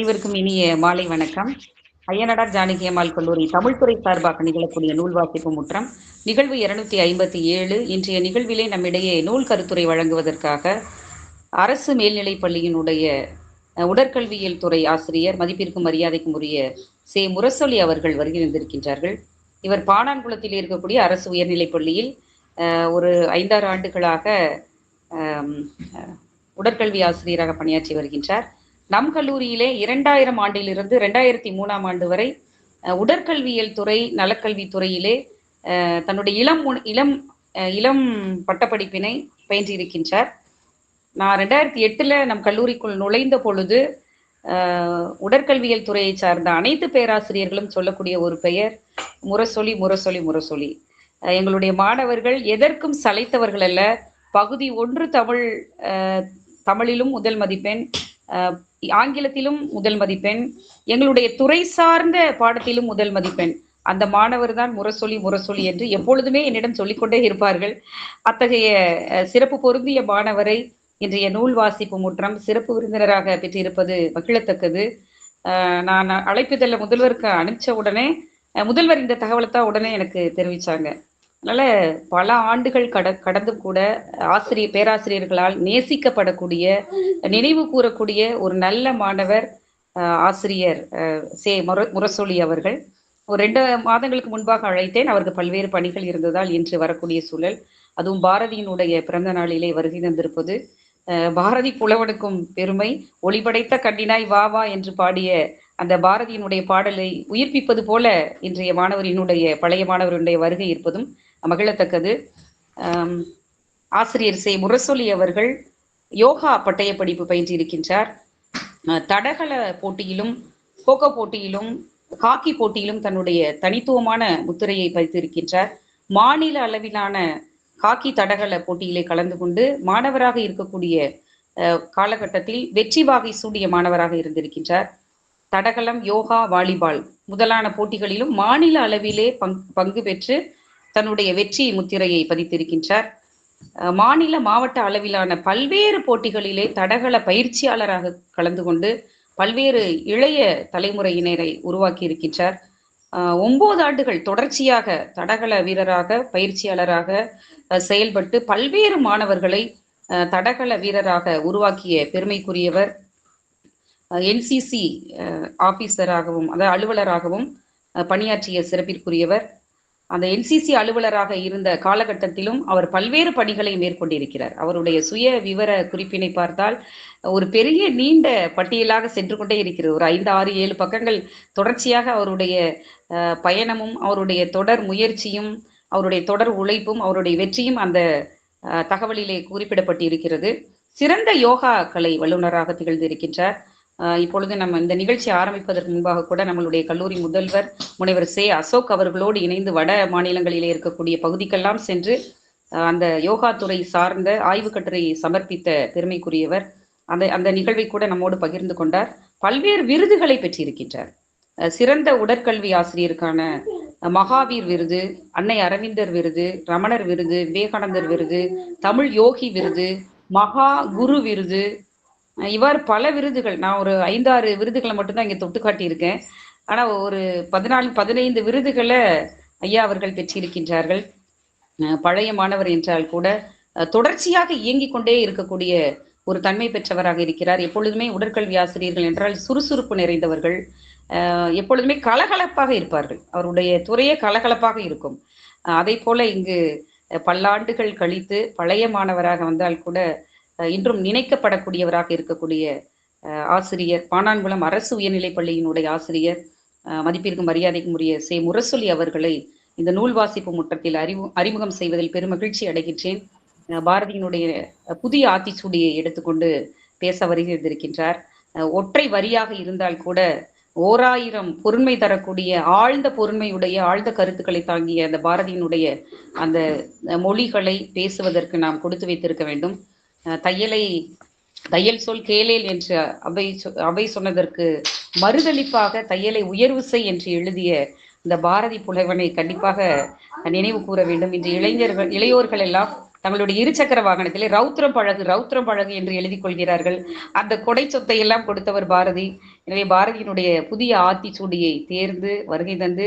அனைவருக்கும் இனிய மாலை வணக்கம். ஐயனடார் ஜானகி அம்மாள் கல்லூரி தமிழ்துறை சார்பாக நிகழக்கூடிய நூல் வாசிப்பு முற்றம் நிகழ்வு 257. இன்றைய நிகழ்விலே நம்மிடையே நூல் கருத்துரை வழங்குவதற்காக அரசு மேல்நிலைப் பள்ளியினுடைய உடற்கல்வியியல் துறை ஆசிரியர் மதிப்பிற்கும் மரியாதைக்கும் உரிய முரசொலி அவர்கள் வருகை வந்திருக்கின்றார்கள். இவர் பாணான்குளத்தில் இருக்கக்கூடிய அரசு உயர்நிலைப் பள்ளியில் ஒரு 5-6 ஆண்டுகளாக உடற்கல்வி ஆசிரியராக பணியாற்றி வருகின்றார். நம் கல்லூரியிலே 2000 ஆண்டிலிருந்து 2003 ஆண்டு வரை உடற்கல்வியல் துறை நலக்கல்வித்துறையிலே தன்னுடைய இளம் பட்டப்படிப்பினை பயின்றிருக்கின்றார். நான் 2008 நம் கல்லூரிக்குள் நுழைந்த பொழுது உடற்கல்வியல் துறையை சார்ந்த அனைத்து பேராசிரியர்களும் சொல்லக்கூடிய ஒரு பெயர் முரசொலி முரசொலி முரசொலி. எங்களுடைய மாணவர்கள் எதற்கும் சளைத்தவர்கள் அல்ல. பகுதி 1 தமிழிலும் முதல் மதிப்பெண், ஆங்கிலத்திலும் முதல் மதிப்பெண், எங்களுடைய துறை சார்ந்த பாடத்திலும் முதல் மதிப்பெண். அந்த மாணவர் தான் முரசொலி முரசொலி என்று எப்பொழுதுமே என்னிடம் சொல்லிக்கொண்டே இருப்பார்கள். அத்தகைய சிறப்பு பொருந்திய மாணவரை இன்றைய நூல் வாசிப்பு முற்றம் சிறப்பு விருந்தினராக பெற்றிருப்பது மகிழத்தக்கது. நான் அழைப்புதல்ல முதல்வருக்கு அனுப்பிச்ச உடனே முதல்வர் இந்த தகவலை தான் உடனே எனக்கு தெரிவித்தாங்க. அதனால பல ஆண்டுகள் கடந்தும் கூட பேராசிரியர்களால் நேசிக்கப்படக்கூடிய, நினைவு கூறக்கூடிய ஒரு நல்ல மாணவர் ஆசிரியர் முரசொலி அவர்கள். ஒரு 2 மாதங்களுக்கு முன்பாக அழைத்தேன். அவருக்கு பல்வேறு பணிகள் இருந்ததால் இன்று வரக்கூடிய சூழல். அதுவும் பாரதியினுடைய பிறந்த நாளிலே வருகை தந்திருப்பது பாரதி புலவனுக்கும் பெருமை. ஒளிபடைத்த கண்ணினாய் வா வா என்று பாடிய அந்த பாரதியினுடைய பாடலை உயிர்ப்பிப்பது போல இன்றைய பழைய மாணவருடைய வருகை இருப்பதும் மகிழத்தக்கது. ஆசிரியர் முரசொலி அவர்கள் யோகா பட்டய படிப்பு பயின்றிருக்கின்றார். தடகள போட்டியிலும், கோகோ போட்டியிலும், ஹாக்கி போட்டியிலும் தன்னுடைய தனித்துவமான முத்திரையை பதித்திருக்கின்றார். மாநில அளவிலான ஹாக்கி தடகள போட்டியிலே கலந்து கொண்டு மாணவராக இருக்கக்கூடிய காலகட்டத்தில் வெற்றி வாகை சூடிய மாணவராக இருந்திருக்கின்றார். தடகளம், யோகா, வாலிபால் முதலான போட்டிகளிலும் மாநில அளவிலே பங்கு பெற்று தன்னுடைய வெற்றி முத்திரையை பதித்திருக்கின்றார். மாநில மாவட்ட அளவிலான பல்வேறு போட்டிகளிலே தடகள பயிற்சியாளராக கலந்து கொண்டு பல்வேறு இளைய தலைமுறையினரை உருவாக்கி இருக்கின்றார். 9 ஆண்டுகள் தொடர்ச்சியாக தடகள வீரராக, பயிற்சியாளராக செயல்பட்டு பல்வேறு மாணவர்களை தடகள வீரராக உருவாக்கிய பெருமைக்குரியவர். NCC ஆபீசராகவும், அதாவது அலுவலராகவும் பணியாற்றிய சிறப்பிற்குரியவர். அந்த NCC அலுவலராக இருந்த காலகட்டத்திலும் அவர் பல்வேறு பணிகளை மேற்கொண்டிருக்கிறார். அவருடைய சுய விவர குறிப்பினை பார்த்தால் ஒரு பெரிய நீண்ட பட்டியலாக சென்று கொண்டே இருக்கிறது. ஒரு 5, 6, 7 பக்கங்கள் தொடர்ச்சியாக அவருடைய பயணமும், அவருடைய தொடர் முயற்சியும், அவருடைய தொடர் உழைப்பும், அவருடைய வெற்றியும் அந்த தகவலிலே குறிப்பிடப்பட்டிருக்கிறது. சிறந்த யோகா கலை வல்லுநராக திகழ்ந்திருக்கின்றார். இப்பொழுது நம்ம இந்த நிகழ்ச்சி ஆரம்பிப்பதற்கு முன்பாக கூட நம்மளுடைய கல்லூரி முதல்வர் முனைவர் அசோக் அவர்களோடு இணைந்து வட மாநிலங்களிலே இருக்கக்கூடிய பகுதிக்கெல்லாம் சென்று அந்த யோகா துறை சார்ந்த ஆய்வு கட்டுரையை சமர்ப்பித்த பெருமைக்குரியவர். அந்த நிகழ்வை கூட நம்மோடு பகிர்ந்து கொண்டார். பல்வேறு விருதுகளை பெற்றிருக்கின்றார். சிறந்த உடற்கல்வி ஆசிரியருக்கான மகாவீர் விருது, அன்னை அரவிந்தர் விருது, ரமணர் விருது, விவேகானந்தர் விருது, தமிழ் யோகி விருது, மகா குரு விருது, இவ்வாறு பல விருதுகள். நான் ஒரு 5-6 விருதுகளை மட்டும்தான் இங்கே தொட்டு காட்டியிருக்கேன். ஆனால் ஒரு 14-15 விருதுகளை ஐயா அவர்கள் பெற்றிருக்கின்றார்கள். பழைய மாணவர் என்றால் கூட தொடர்ச்சியாக இயங்கிக் கொண்டே இருக்கக்கூடிய ஒரு தன்மை பெற்றவராக இருக்கிறார். எப்பொழுதுமே உடற்கல்வி ஆசிரியர்கள் என்றால் சுறுசுறுப்பு நிறைந்தவர்கள், எப்பொழுதுமே கலகலப்பாக இருப்பார்கள். அவருடைய துறையே கலகலப்பாக இருக்கும். அதை போல இங்கு பல்லாண்டுகள் கழித்து பழைய மாணவராக வந்தால் கூட இன்றும் நினைக்கப்படக்கூடியவராக இருக்கக்கூடிய ஆசிரியர், பாணான்குளம் அரசு உயர்நிலைப் பள்ளியினுடைய ஆசிரியர், மதிப்பிற்கும் மரியாதைக்கும் உரிய முரசொலி அவர்களை இந்த நூல் வாசிப்பு முற்றத்தில் அறிமுகம் செய்வதில் பெருமகிழ்ச்சி அடைகின்றேன். பாரதியினுடைய புதிய ஆத்திச்சூடியை எடுத்துக்கொண்டு பேச வருகின்றார். ஒற்றை வரியாக இருந்தால் கூட 1000 பொருண்மை தரக்கூடிய ஆழ்ந்த பொருண்மையுடைய ஆழ்ந்த கருத்துக்களை தாங்கிய அந்த பாரதியினுடைய அந்த மொழிகளை பேசுவதற்கு நாம் கொடுத்து வைத்திருக்க வேண்டும். தையல் சொல் கேளேல் என்று அவை சொன்னதற்கு மறுதளிப்பாக தையலை உயர்வு செய் என்று எழுதிய இந்த பாரதி புலவனை கண்டிப்பாக நினைவு கூற வேண்டும். இன்று இளையோர்கள் எல்லாம் தங்களுடைய இருசக்கர வாகனத்திலே ரௌத்திரம் பழகு என்று எழுதி கொள்கிறார்கள். அந்த கொடை சொத்தை எல்லாம் கொடுத்தவர் பாரதி. எனவே பாரதியினுடைய புதிய ஆத்திச்சூடியை தேர்ந்து வருகை தந்து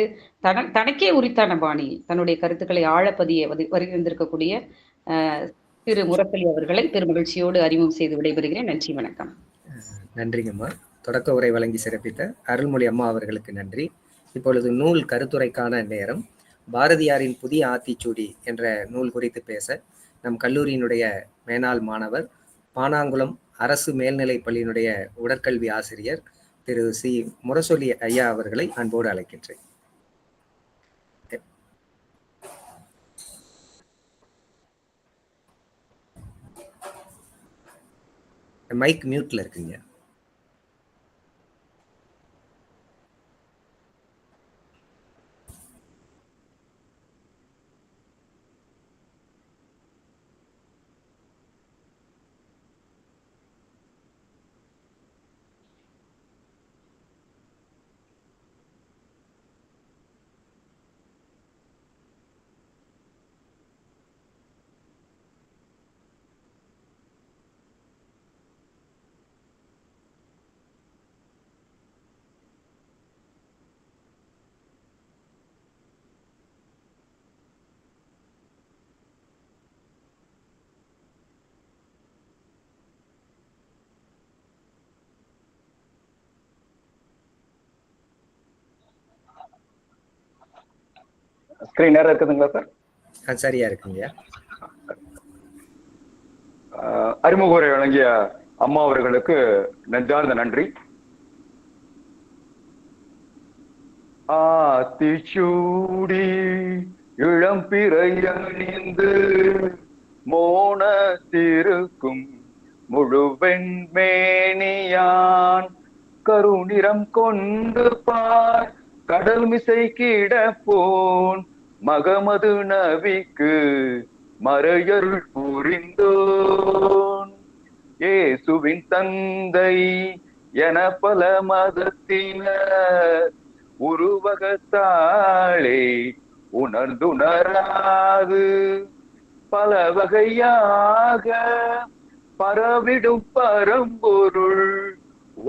தனக்கே உரித்தான பாணியில் தன்னுடைய கருத்துக்களை ஆழப்பதிய வருகை வந்திருக்கக்கூடிய திரு முரசொலி அவர்களை பெருமகிழ்ச்சியோடு அறிமுகம் செய்து விடைபெறுகிறேன். நன்றி, வணக்கம். நன்றிங்கம்மா. தொடக்க உரை வழங்கி சிறப்பித்த அருள்மொழி அம்மா அவர்களுக்கு நன்றி. இப்பொழுது நூல் கருத்துரைக்கான நேரம். பாரதியாரின் புதிய ஆத்திச்சூடி என்ற நூல் குறித்து பேச நம் கல்லூரியினுடைய மேனாள் மாணவர், பானாங்குளம் அரசு மேல்நிலைப் பள்ளியினுடைய உடற்கல்வி ஆசிரியர் திரு சி முரசொலி ஐயா அவர்களை அன்போடு அழைக்கின்றேன். மைக் மியூட்ல இருக்குங்க. ஸ்கிரீன் நேரம் இருக்குதுங்களா சார்? சரியா இருக்குங்க. அறிமுக உரை வழங்கிய அம்மா அவர்களுக்கு நெஞ்சார்ந்த நன்றி. ஆத்திச்சூடி இளம் பிறையணிந்து மோனத்திருக்கும் முழுவெண்மேனியான் கருநிறம் கொண்டு பார் கடல் மிசை கிடப்போன் மகமது நபிக்கு மறையருள் புரிந்தோன் இயேசுவின் தந்தை என பல மதத்தினர் உருவகத்தாளே உணர்ந்துணராது பல வகையாக பரவிடும் பரம்பொருள்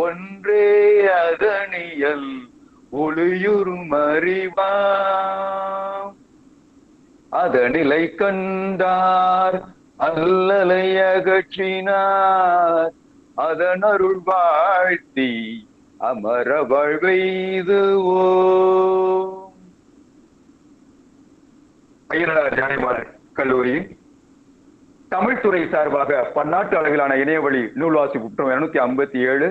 ஒன்றே அதனியல் ஒளியுறும் அறிவாம் அதனிலை கண்டார் அல்லலை அகற்றினார் அதன் அருள் வாழ்த்தி அமர வாழ்வெய்துவோம். ஐயனார் ஞானமார் கல்லூரியின் தமிழ்துறை சார்பாக பன்னாட்டு அளவிலான இணையவழி நூல் வாசிப்பு 257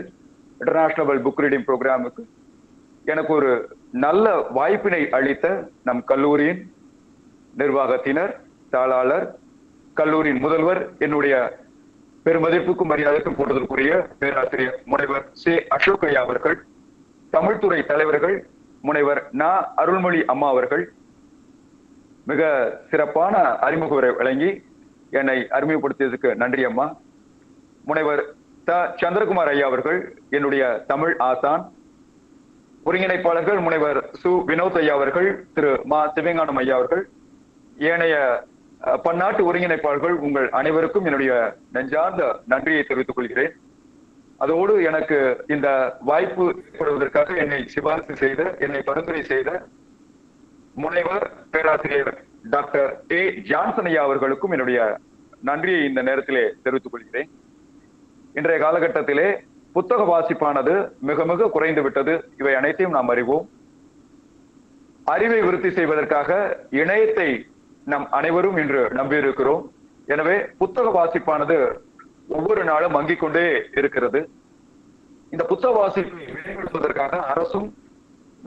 இன்டர்நேஷனல் புக் ரீடிங் ப்ரோக்ராமுக்கு எனக்கு ஒரு நல்ல வாய்ப்பினை அளித்த நம் கல்லூரியின் நிர்வாகத்தினர், தாளாளர், கல்லூரியின் முதல்வர், என்னுடைய பெருமதிப்புக்கும் மரியாதைக்கும் போட்டதற்குரிய பேராசிரியர் முனைவர் சே அசோக் ஐயா அவர்கள், தமிழ்துறை தலைவர்கள் முனைவர் நா அருள்மொழி அம்மா அவர்கள் மிக சிறப்பான அறிமுக உரை வழங்கி என்னை அறிமுகப்படுத்தியதுக்கு நன்றி அம்மா. முனைவர் த சந்திரகுமார் ஐயா அவர்கள் என்னுடைய தமிழ் ஆசான். ஒருங்கிணைப்பாளர்கள் முனைவர் சு வினோத் ஐயா அவர்கள், திரு மா சிவஞானம் ஐயா அவர்கள், ஏனைய பன்னாட்டு ஒருங்கிணைப்பாளர்கள், உங்கள் அனைவருக்கும் என்னுடைய நெஞ்சார்ந்த நன்றியை தெரிவித்துக் கொள்கிறேன். அதோடு எனக்கு இந்த வாய்ப்பு ஏற்படுவதற்காக என்னை சிபாரிசு செய்த, என்னை பரிந்துரை செய்த முனைவர் பேராசிரியர் டாக்டர் ஏ ஜான்சன் ஐயா அவர்களுக்கும் என்னுடைய நன்றியை இந்த நேரத்திலே தெரிவித்துக் கொள்கிறேன். இன்றைய காலகட்டத்திலே புத்தக வாசிப்பானது மிக மிக குறைந்து விட்டது. இவை அனைத்தையும் நாம் அறிவோம். அறிவை விருத்தி செய்வதற்காக இணையத்தை நம் அனைவரும் இன்று நம்பியிருக்கிறோம். எனவே புத்தக வாசிப்பானது ஒவ்வொரு நாளும் மங்கிக் கொண்டே இருக்கிறது. இந்த புத்தக வாசிப்பை மேம்படுத்துவதற்காக அரசும்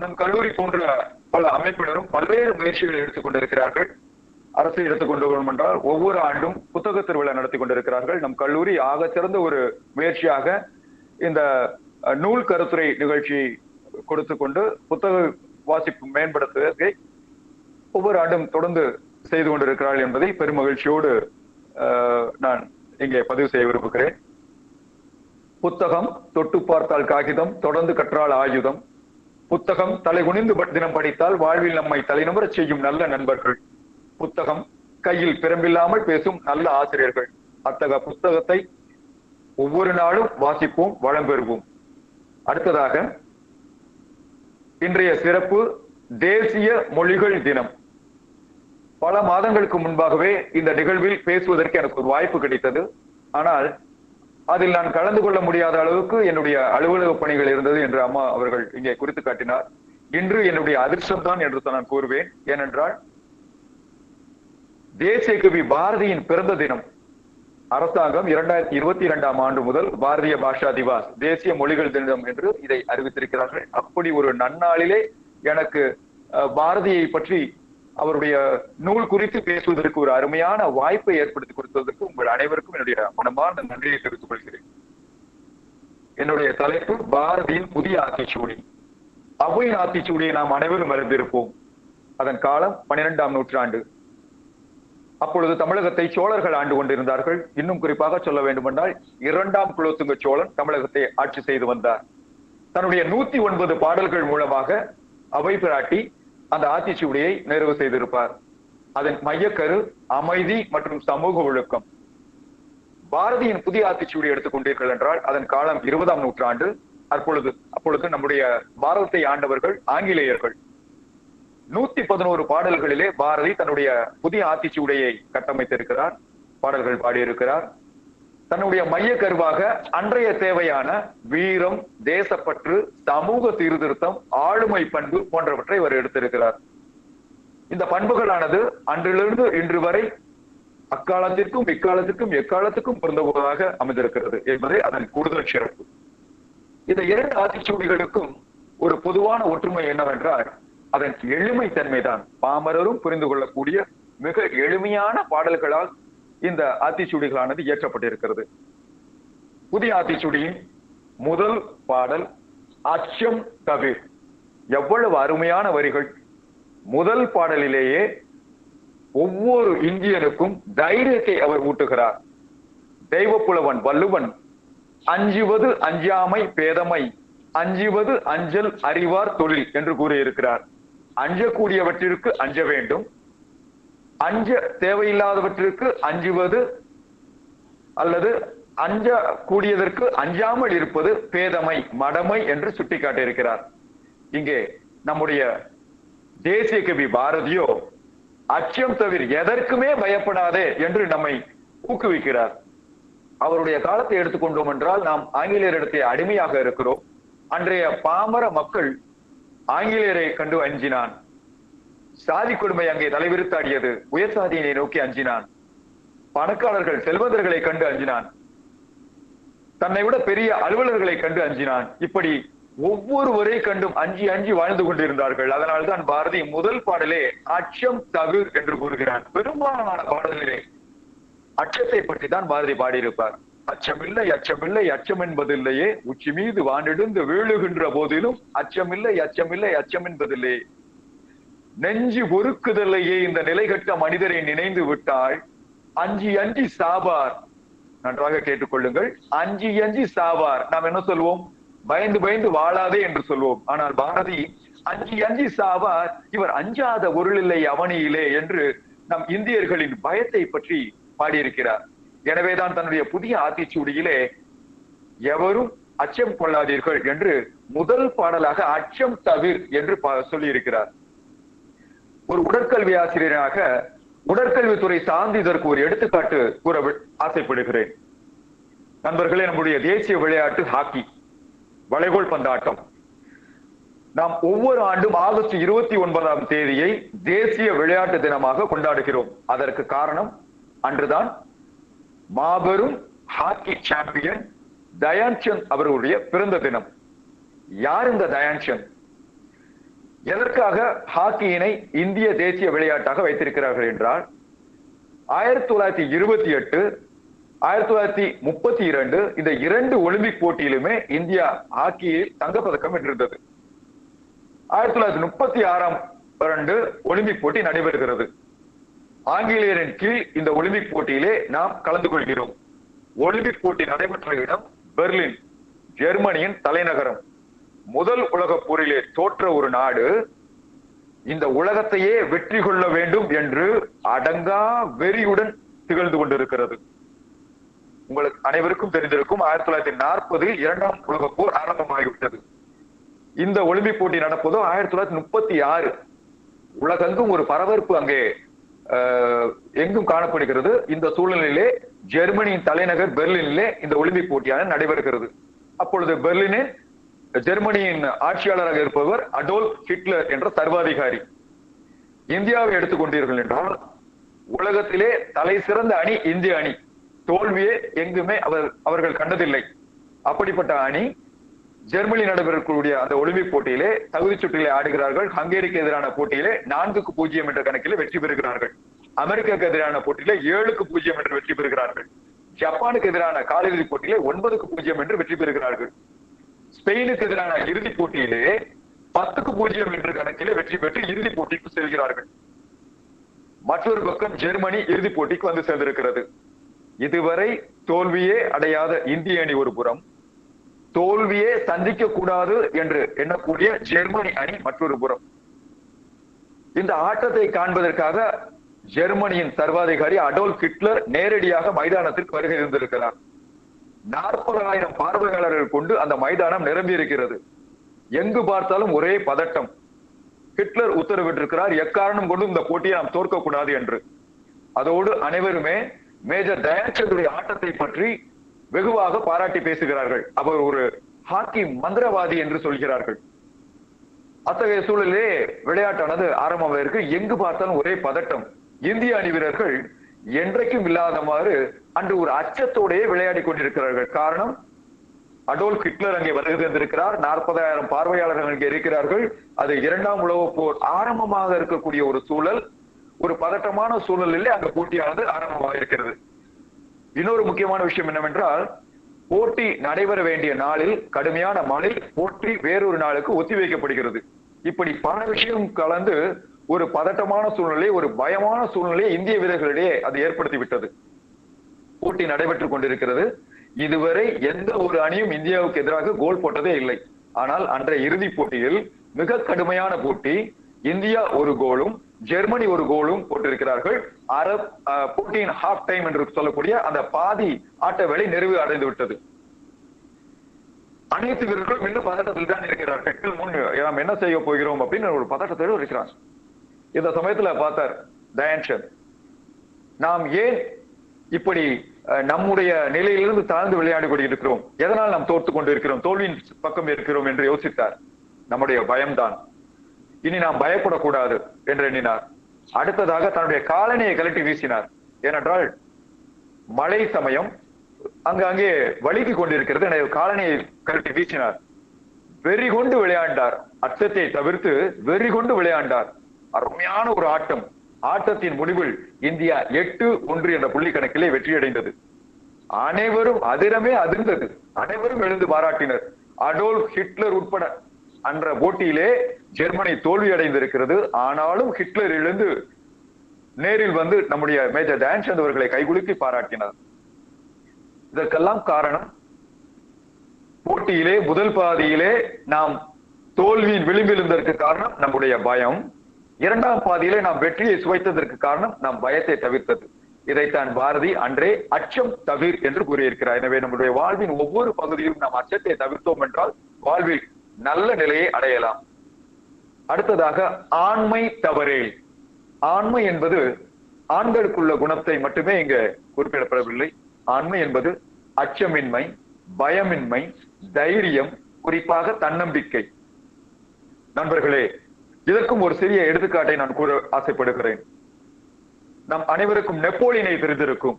நம் கல்லூரி போன்ற பல அமைப்பினரும் பல்வேறு முயற்சிகளை எடுத்துக் கொண்டிருக்கிறார்கள். அரசு எடுத்துக்கொண்டு என்றால் ஒவ்வொரு ஆண்டும் புத்தக திருவிழா நடத்தி கொண்டிருக்கிறார்கள். நம் கல்லூரி ஆக சிறந்த ஒரு முயற்சியாக இந்த நூல் கருத்துரை நிகழ்ச்சி கொடுத்து கொண்டு புத்தக வாசிப்பு மேம்படுத்துவதை ஒவ்வொரு ஆண்டும் தொடர்ந்து செய்து கொண்டிருக்கிறார்கள் என்பதை பெருமகிழ்ச்சியோடு நான் இங்கே பதிவு செய்ய விரும்புகிறேன். புத்தகம் தொட்டு பார்த்தால் காகிதம், தொடர்ந்து கற்றால் ஆயுதம். புத்தகம் தலை குனிந்து தினம் படித்தால் வாழ்வில் நம்மை தலைநிமிரச் செய்யும் நல்ல நண்பர்கள். புத்தகம் கையில் பிரம்பில்லாமல் பேசும் நல்ல ஆசிரியர்கள். அத்தகைய புத்தகத்தை ஒவ்வொரு நாளும் வாசிப்போம், வளம் பெறுவோம். அடுத்ததாக இன்றைய சிறப்பு தேசிய மொழிகள் தினம். பல மாதங்களுக்கு முன்பாகவே இந்த நிகழ்வில் பேசுவதற்கு எனக்கு ஒரு வாய்ப்பு கிடைத்தது. ஆனால் அதில் நான் கலந்து கொள்ள முடியாத அளவுக்கு என்னுடைய அலுவலக பணிகள் இருந்தது என்று அம்மா அவர்கள் இங்கே குறித்து காட்டினார். இன்று என்னுடைய அதிர்ஷ்டம்தான் என்று நான் கூறுவேன். ஏனென்றால் தேசிய கவி பாரதியின் பிறந்த தினம். அரசாங்கம் 2022ஆம் ஆண்டு முதல் பாரதிய பாஷா திவாஸ், தேசிய மொழிகள் தினம் என்று இதை அறிவித்திருக்கிறார்கள். அப்படி ஒரு நன்னாளிலே எனக்கு பாரதியை பற்றி அவருடைய நூல் குறித்து பேசுவதற்கு ஒரு அருமையான வாய்ப்பை ஏற்படுத்தி கொடுத்ததற்கு உங்கள் அனைவருக்கும் என்னுடைய மனமார்ந்த நன்றியை தெரிவித்துக் கொள்கிறேன். என்னுடைய தலைப்பு பாரதியின் புதிய ஆத்திச்சூடி. ஔவையின் ஆத்திச்சூடியை நாம் அனைவரும் அறிந்திருப்போம். அதன் காலம் 12ஆம் நூற்றாண்டு. அப்பொழுது தமிழகத்தை சோழர்கள் ஆண்டு கொண்டிருந்தார்கள். இன்னும் குறிப்பாக சொல்ல வேண்டுமென்றால் 2ஆம் குலோத்துங்க சோழன் தமிழகத்தை ஆட்சி செய்து வந்தார். தன்னுடைய 109 பாடல்கள் மூலமாக அவை பிராட்டி அந்த ஆத்திச்சூடியை நிறைவு செய்திருப்பார். அதன் மையக்கரு அமைதி மற்றும் சமூக ஒழுக்கம். பாரதியின் புதிய ஆத்திச்சூடி எடுத்துக்கொண்டீர்கள் என்றால் அதன் காலம் 20ஆம் நூற்றாண்டு. அப்பொழுது நம்முடைய பாரதத்தை ஆண்டவர்கள் ஆங்கிலேயர்கள். 111 பாடல்களிலே பாரதி தன்னுடைய புதிய ஆத்திச்சூடியை கட்டமைத்திருக்கிறார், பாடல்கள் பாடியிருக்கிறார். தன்னுடைய மைய கருவாக அன்றைய தேவையான வீரம், தேசப்பற்று, சமூக சீர்திருத்தம், ஆளுமை பண்பு போன்றவற்றை அவர் எடுத்திருக்கிறார். இந்த பண்புகளானது அன்றிலிருந்து இன்று வரை அக்காலத்திற்கும் இக்காலத்திற்கும் எக்காலத்துக்கும் பொருந்ததாக அமைந்திருக்கிறது என்பதே அதன் கூடுதல் சிறப்பு. இந்த 2 ஆத்திச்சூடிகளுக்கும் ஒரு பொதுவான ஒற்றுமை என்னவென்றால் அதன் எளிமை தன்மைதான். பாமரரும் புரிந்து கொள்ளக்கூடிய மிக எளிமையான பாடல்களால் இந்த ஆத்திச்சூடிகளானது இயற்றப்பட்டிருக்கிறது. புதிய ஆத்திச்சூடியின் முதல் பாடல் அச்சம் தவிர். எவ்வளவு அருமையான வரிகள்! முதல் பாடலிலேயே ஒவ்வொரு இந்தியனுக்கும் தைரியத்தை அவர் ஊட்டுகிறார். தெய்வப்புலவன் வள்ளுவன் அஞ்சுவது அஞ்சாமை பேதமை, அஞ்சுவது அஞ்சல் அறிவார் தொழில் என்று கூறியிருக்கிறார். அஞ்சக்கூடியவற்றிற்கு அஞ்ச வேண்டும், அஞ்ச தேவையில்லாதவற்றிற்கு அஞ்சுவது அல்லது அஞ்ச கூடியதற்கு அஞ்சாமல் இருப்பது பேதமை, மடமை என்று சுட்டிக்காட்டியிருக்கிறார். இங்கே நம்முடைய தேசிய கவி பாரதியோ அச்சம் தவிர எதற்குமே பயப்படாதே என்று நம்மை ஊக்குவிக்கிறார். அவருடைய காலத்தை எடுத்துக்கொண்டோம் என்றால் நாம் ஆங்கிலேயரிடத்தை அடிமையாக இருக்கிறோம். அன்றைய பாமர மக்கள் ஆங்கிலேயரை கண்டு அஞ்சினான். சாதி கொடுமை அங்கே தலைவிரித்தாடியது. உயர் சாதியினை நோக்கி அஞ்சினான். பணக்காரர்கள் செல்வந்தர்களை கண்டு அஞ்சினான். தன்னை விட பெரிய அலுவலர்களை கண்டு அஞ்சினான். இப்படி ஒவ்வொருவரை கண்டும் அஞ்சி அஞ்சி வாழ்ந்து கொண்டிருந்தார்கள். அதனால்தான் பாரதி முதல் பாடலே அச்சம் தவிர் என்று கூறுகிறார். பெரும்பாலான பாடல்களே அச்சத்தை பற்றி தான் பாரதி பாடியிருப்பார். அச்சமில்லை அச்சமில்லை அச்சம் என்பதில்லையே, உச்சி மீது வானிடுந்து வீழுகின்ற போதிலும் அச்சமில்லை அச்சமில்லை அச்சம் என்பதில்லையே, நெஞ்சு பொறுக்குதல்லையே இந்த நிலைகட்ட மனிதரை நினைந்து விட்டால் அஞ்சி அஞ்சி சாவார். நன்றாக கேட்டுக்கொள்ளுங்கள். அஞ்சி அஞ்சி சாவார். நாம் என்ன சொல்வோம்? பயந்து பயந்து வாழாதே என்று சொல்வோம். ஆனால் பாரதி அஞ்சி அஞ்சி சாவார், இவர் அஞ்சாத பொருளில்லை அவனியிலே என்று நம் இந்தியர்களின் பயத்தை பற்றி பாடியிருக்கிறார். எனவேதான் தன்னுடைய புதிய ஆத்திச்சூடியிலே எவரும் அச்சம் கொள்ளாதீர்கள் என்று முதல் பாடலாக அச்சம் தவிர் என்று சொல்லியிருக்கிறார். ஒரு உடற்கல்வி ஆசிரியராக உடற்கல்வித்துறை சார்ந்து இதற்கு ஒரு எடுத்துக்காட்டு கூற ஆசைப்படுகிறேன். நண்பர்களே, நம்முடைய தேசிய விளையாட்டு ஹாக்கி, வளைகோல் பந்தாட்டம். நாம் ஒவ்வொரு ஆண்டும் ஆகஸ்ட் 29ஆம் தேதியை தேசிய விளையாட்டு தினமாக கொண்டாடுகிறோம். அதற்கு காரணம் அன்றுதான் மாபெரும் ஹாக்கி சாம்பியன் தயான் சந்த் அவர்களுடைய பிறந்த தினம். யார் இந்த தயான் சந்த்? எதற்காக ஹாக்கியினை இந்திய தேசிய விளையாட்டாக வைத்திருக்கிறார்கள் என்றால் 1928, 1932 இந்த 2 ஒலிம்பிக் போட்டியிலுமே இந்தியா ஹாக்கியில் தங்கப்பதக்கம் வென்றிருந்தது. 1936ஆம் ஆண்டு ஒலிம்பிக் போட்டி நடைபெறுகிறது. ஆங்கிலேயரின் கீழ் இந்த ஒலிம்பிக் போட்டியிலே நாம் கலந்து கொள்கிறோம். ஒலிம்பிக் போட்டி நடைபெற்ற இடம் பெர்லின், ஜெர்மனியின் தலைநகரம். முதல் உலக போரிலே தோற்ற ஒரு நாடு இந்த உலகத்தையே வெற்றி கொள்ள வேண்டும் என்று அடங்கா வெறியுடன் திகழ்ந்து கொண்டிருக்கிறது. உங்களுக்கு அனைவருக்கும் தெரிந்திருக்கும் 1940 இரண்டாம் உலக போர் ஆரம்பமாகிவிட்டது. இந்த ஒலிம்பிக் போட்டி நடப்பதோ 1936. உலகெங்கும் ஒரு பரபரப்பு அங்கே எங்கும் காணப்படுகிறது. இந்த சூழ்நிலையிலே ஜெர்மனியின் தலைநகர் பெர்லினிலே இந்த ஒலிம்பிக் போட்டியான நடைபெறுகிறது. அப்பொழுது பெர்லினில் ஜெர்மனியின் ஆட்சியாளராக இருப்பவர் அடோல்ஃப் ஹிட்லர் என்ற சர்வாதிகாரி. இந்தியாவை எடுத்துக்கொண்டீர்கள் என்றால் உலகத்திலே தலை சிறந்த அணி இந்திய அணி. தோல்வியே எங்குமே அவர்கள் கண்டதில்லை. அப்படிப்பட்ட அணி ஜெர்மனி நடைபெறக்கூடிய அந்த ஒலிம்பிக் போட்டியிலே தகுதி சுற்றிலே ஆடுகிறார்கள். ஹங்கேரிக்கு எதிரான போட்டியிலே 4-0 என்ற கணக்கிலே வெற்றி பெறுகிறார்கள். அமெரிக்காவுக்கு எதிரான போட்டியிலே 7-0 என்று வெற்றி பெறுகிறார்கள். ஜப்பானுக்கு எதிரான காலிறுதி போட்டியிலே 9-0 என்று வெற்றி பெறுகிறார்கள். ஸ்பெயினுக்கு எதிரான இறுதிப் போட்டியிலே 10-0 என்ற கணக்கிலே வெற்றி பெற்று இறுதிப் போட்டிக்கு செல்கிறார்கள். மற்றொரு பக்கம் ஜெர்மனி இறுதிப் போட்டிக்கு வந்து சேர்ந்திருக்கிறது. இதுவரை தோல்வியே அடையாத இந்திய அணி ஒரு புறம், தோல்வியே சந்திக்க கூடாது என்று எண்ணக்கூடிய ஜெர்மனி அணி மற்றொரு புறம். இந்த ஆட்டத்தை காண்பதற்காக ஜெர்மனியின் சர்வாதிகாரி அடோல்ஃப் ஹிட்லர் நேரடியாக மைதானத்திற்கு வருகை இருந்திருக்கிறார். 40,000 பார்வையாளர்கள் கொண்டு அந்த மைதானம் நிரம்பி இருக்கிறது. எங்கு பார்த்தாலும் ஒரே பதட்டம். ஹிட்லர் உத்தரவிட்டிருக்கிறார், எக்காரணம் கொண்டு இந்த போட்டியை நாம் தோற்க கூடாது என்று. அதோடு அனைவருமே மேஜர் தயான்சந்துடைய ஆட்டத்தை பற்றி வெகுவாக பாராட்டி பேசுகிறார்கள். அவர் ஒரு ஹாக்கி மந்திரவாதி என்று சொல்கிறார்கள். அத்தகைய சூழலிலே விளையாட்டானது ஆரம்பமாயிருக்கு. எங்கு பார்த்தாலும் ஒரே பதட்டம். இந்திய அணி வீரர்கள் என்றைக்கும் இல்லாதவாறு அன்று ஒரு அச்சத்தோடையே விளையாடி கொண்டிருக்கிறார்கள். காரணம், அடோல்ஃப் ஹிட்லர் அங்கே வருகை தந்திருக்கிறார். 40,000 பார்வையாளர்கள் அங்கே இருக்கிறார்கள். அது இரண்டாம் உலகப் போர் ஆரம்பமாக இருக்கக்கூடிய ஒரு சூழல், ஒரு பதட்டமான சூழலிலே அங்க போட்டியானது ஆரம்பமாக இருக்கிறது. இன்னொரு முக்கியமான விஷயம் என்னவென்றால், போட்டி நடைபெற வேண்டிய நாளில் கடுமையான மழை, போட்டி வேறொரு நாளுக்கு ஒத்திவைக்கப்படுகிறது. இப்படி பல விஷயம் கலந்து ஒரு பதட்டமான சூழ்நிலை, ஒரு பயமான சூழ்நிலையை இந்திய வீரர்களிடையே அது ஏற்படுத்தி விட்டது. போட்டி நடைபெற்றுக் கொண்டிருக்கிறது. இதுவரை எந்த ஒரு அணியும் இந்தியாவுக்கு எதிராக கோல் போட்டதே இல்லை. ஆனால் அன்றைய இறுதிப் போட்டியில் மிக கடுமையான போட்டி. இந்தியா ஒரு கோலும் ஜெர்மனி ஒரு கோலும் போட்டிருக்கிறார்கள். போட்டியின் ஹாஃப் டைம் என்று சொல்லக்கூடிய அந்த பாதி ஆட்ட வேலை நிறைவு அடைந்து விட்டது. அனைத்து வீரர்களும் இன்னும் பதட்டத்தில் தான் இருக்கிறார்கள். நாம் என்ன செய்ய போகிறோம் அப்படின்னு ஒரு பதட்டத்தோடு இருக்கிறார். இந்த சமயத்துல பார்த்தார் தயான்சந்த், நாம் ஏன் இப்படி நம்முடைய நிலையிலிருந்து தாழ்ந்து விளையாடி கொண்டிருக்கிறோம், எதனால் நாம் தோற்று கொண்டு இருக்கிறோம், தோல்வியின் பக்கம் இருக்கிறோம் என்று யோசித்தார். நம்முடைய பயம்தான், இனி நாம் பயப்படக்கூடாது என்று எண்ணினார். அடுத்ததாக தன்னுடைய காலணியை கழட்டி வீசினார். ஏனென்றால் மழை சமயம் அங்கே வழுக்கி கொண்டிருக்கிறது. எனவே காலணியை கழட்டி வீசினார். வெறி கொண்டு விளையாண்டார். அச்சத்தை தவிர்த்து வெறி கொண்டு விளையாண்டார். அருமையான ஒரு ஆட்டம். ஆட்டத்தின் முடிவில் இந்தியா 8-1 என்ற புள்ளி கணக்கிலே வெற்றியடைந்தது. அனைவரும் அதிரமே அதிர்ந்தது. அனைவரும் எழுந்து பாராட்டினர். அடோல்ஃப் ஹிட்லர் உட்பட. அன்ற போட்டியிலே ஜெர்மனி தோல்வி அடைந்திருக்கிறது. ஆனாலும் ஹிட்லர் எழுந்து நேரில் வந்து நம்முடைய மேஜர் தயான்சந்த் அவர்களை கைகுலுக்கி பாராட்டினார். இதற்கெல்லாம் காரணம், போட்டியிலே முதல் பாதியிலே நாம் தோல்வியின் விளிம்பில் இருந்ததற்கு காரணம் நம்முடைய பயம். இரண்டாம் பாதியிலே நாம் வெற்றியை சுவைத்ததற்கு காரணம் நாம் பயத்தை தவிர்த்தது. இதைத்தான் பாரதி அன்றே அச்சம் தவிர் என்று கூறியிருக்கிறார். எனவே நம்முடைய வாழ்வின் ஒவ்வொரு பகுதியிலும் நாம் அச்சத்தை தவிர்த்தோம் என்றால் வாழ்வில் நல்ல நிலையை அடையலாம். அடுத்ததாக ஆண்மை தவறேல். ஆண்மை என்பது ஆண்களுக்குள்ள குணத்தை மட்டுமே இங்க குறிப்பிடப்படவில்லை. ஆண்மை என்பது அச்சமின்மை, பயமின்மை, தைரியம், குறிப்பாக தன்னம்பிக்கை. நண்பர்களே, இதற்கும் ஒரு சிறிய எடுத்துக்காட்டை நான் கூற ஆசைப்படுகிறேன். நம் அனைவருக்கும் நெப்போலியனை தெரிந்திருக்கும்.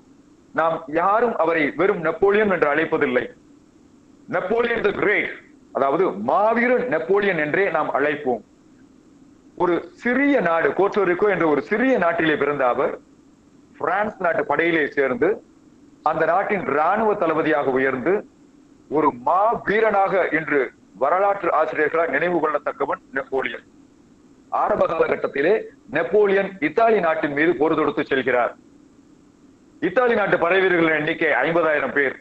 நாம் யாரும் அவரை வெறும் நெப்போலியன் என்று அழைப்பதில்லை. நெப்போலியன் தி கிரேட், அதாவது மாவீரன் நெப்போலியன் என்றே நாம் அழைப்போம். ஒரு சிறிய நாடு, கோஸ்டோரிக்கோ என்ற ஒரு சிறிய நாட்டிலே பிறந்த அவர் பிரான்ஸ் நாட்டு படையிலே சேர்ந்து அந்த நாட்டின் இராணுவ தளபதியாக உயர்ந்து ஒரு மாவீரனாக இன்று வரலாற்று ஆசிரியர்களால் நினைவு கொள்ளத்தக்கவன் நெப்போலியன். ஆரம்ப காலகட்டத்திலே நெப்போலியன் இத்தாலி நாட்டின் மீது போர் தொடுத்து செல்கிறார். இத்தாலி நாட்டு படை வீரர்களின் எண்ணிக்கை 50,000 பேர்.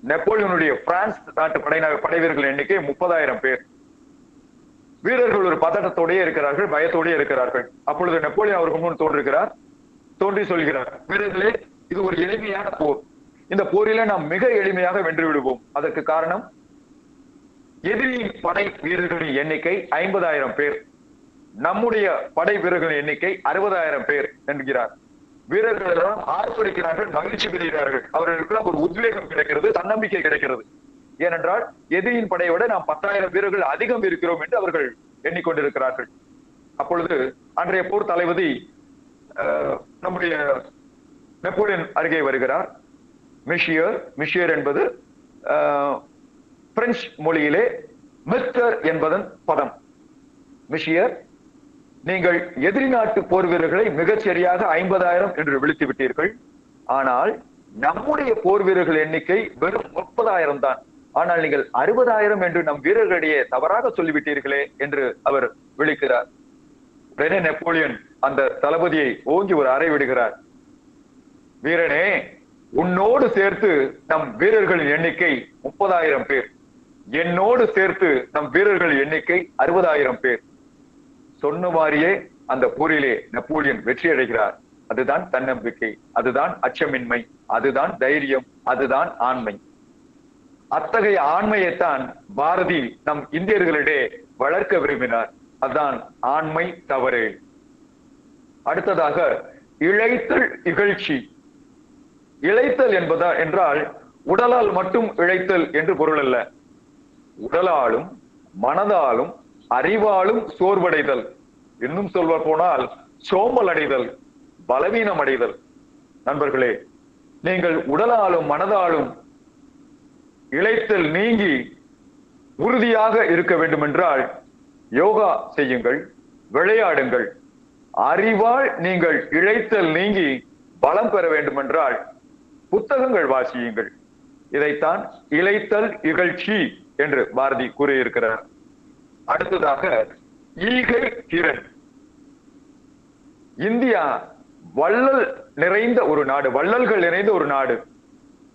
நெப்போலியனுடைய பிரான்ஸ் நாட்டு படை வீரர்களின் எண்ணிக்கை 30,000 பேர். வீரர்கள் ஒரு பதட்டத்தோடயே இருக்கிறார்கள், பயத்தோடயே இருக்கிறார்கள். அப்பொழுது நெப்போலியன் அவருக்கு முன் தோன்றி சொல்கிறார், வீரர்களே, இது ஒரு எளிமையான போர். இந்த போரில நாம் மிக எளிமையாக வென்று விடுவோம். அதற்கு காரணம், எதிரியின் படை வீரர்களின் எண்ணிக்கை 50,000 பேர், நம்முடைய படை வீரர்களின் எண்ணிக்கை 60,000 பேர் என்கிறார். வீரர்கள் எல்லாம் ஆர்ப்பரிக்கிறார்கள், மகிழ்ச்சி பெறுகிறார்கள். அவர்களுக்கு ஒரு உத்வேகம் கிடைக்கிறது, தன்னம்பிக்கை கிடைக்கிறது. ஏனென்றால் எதிரியின் படையோட நாம் 10,000 வீரர்கள் அதிகம் இருக்கிறோம் என்று அவர்கள் எண்ணிக்கொண்டிருக்கிறார்கள். அப்பொழுது அன்றைய போர் தளபதி நம்முடைய நெப்போலியன் அருகே வருகிறார். மிஷியர் என்பது பிரெஞ்சு மொழியிலே மிஸ்டர் என்பதன் பதம். மிஷியர், நீங்கள் எதிரி நாட்டு போர் வீரர்களை மிகச் சரியாக 50,000 என்று விழித்து விட்டீர்கள். ஆனால் நம்முடைய போர் வீரர்கள் எண்ணிக்கை வெறும் 30,000 தான். ஆனால் நீங்கள் 60,000 என்று நம் வீரர்களிடையே தவறாக சொல்லிவிட்டீர்களே என்று அவர் விழிக்கிறார். உடனே நெப்போலியன் அந்த தளபதியை ஓங்கி ஒரு அறை விடுகிறார். வீரனே, உன்னோடு சேர்த்து நம் வீரர்களின் எண்ணிக்கை 30,000 பேர், என்னோடு சேர்த்து நம் வீரர்களின் எண்ணிக்கை 60,000 பேர். சொன்ன மாதிரியே அந்த போரிலே நெப்போலியன் வெற்றி அடைகிறார். அதுதான் தன்னம்பிக்கை, அதுதான் அச்சமின்மை, அதுதான் தைரியம், அதுதான் ஆண்மை. அத்தகைய ஆண்மையைத்தான் பாரதி நம் இந்தியர்களிடையே வளர்க்க விரும்பினார். அதுதான் ஆண்மை தவறு. அடுத்ததாக இழைத்தல் இகழ்ச்சி. இழைத்தல் என்றால் உடலால் மட்டும் இழைத்தல் என்று பொருள் அல்ல. உடலாலும் மனதாலும் அறிவாலும் சோர்வடைதல், இன்னும் சொல்ல போனால் சோம்பல் அடைதல், பலவீனம் அடைதல். நண்பர்களே, நீங்கள் உடலாலும் மனதாலும் இழைத்தல் நீங்கி உறுதியாக இருக்க வேண்டும் என்றால் யோகா செய்யுங்கள், விளையாடுங்கள். அறிவால் நீங்கள் இழைத்தல் நீங்கி பலம் பெற வேண்டும் என்றால் புத்தகங்கள் வாசியுங்கள். இதைத்தான் இழைத்தல் இகழ்ச்சி என்று பாரதி கூறியிருக்கிறார். அடுத்ததாக ஈகை திறன். இந்தியா வள்ளல் நிறைந்த ஒரு நாடு, வள்ளல்கள் நிறைந்த ஒரு நாடு.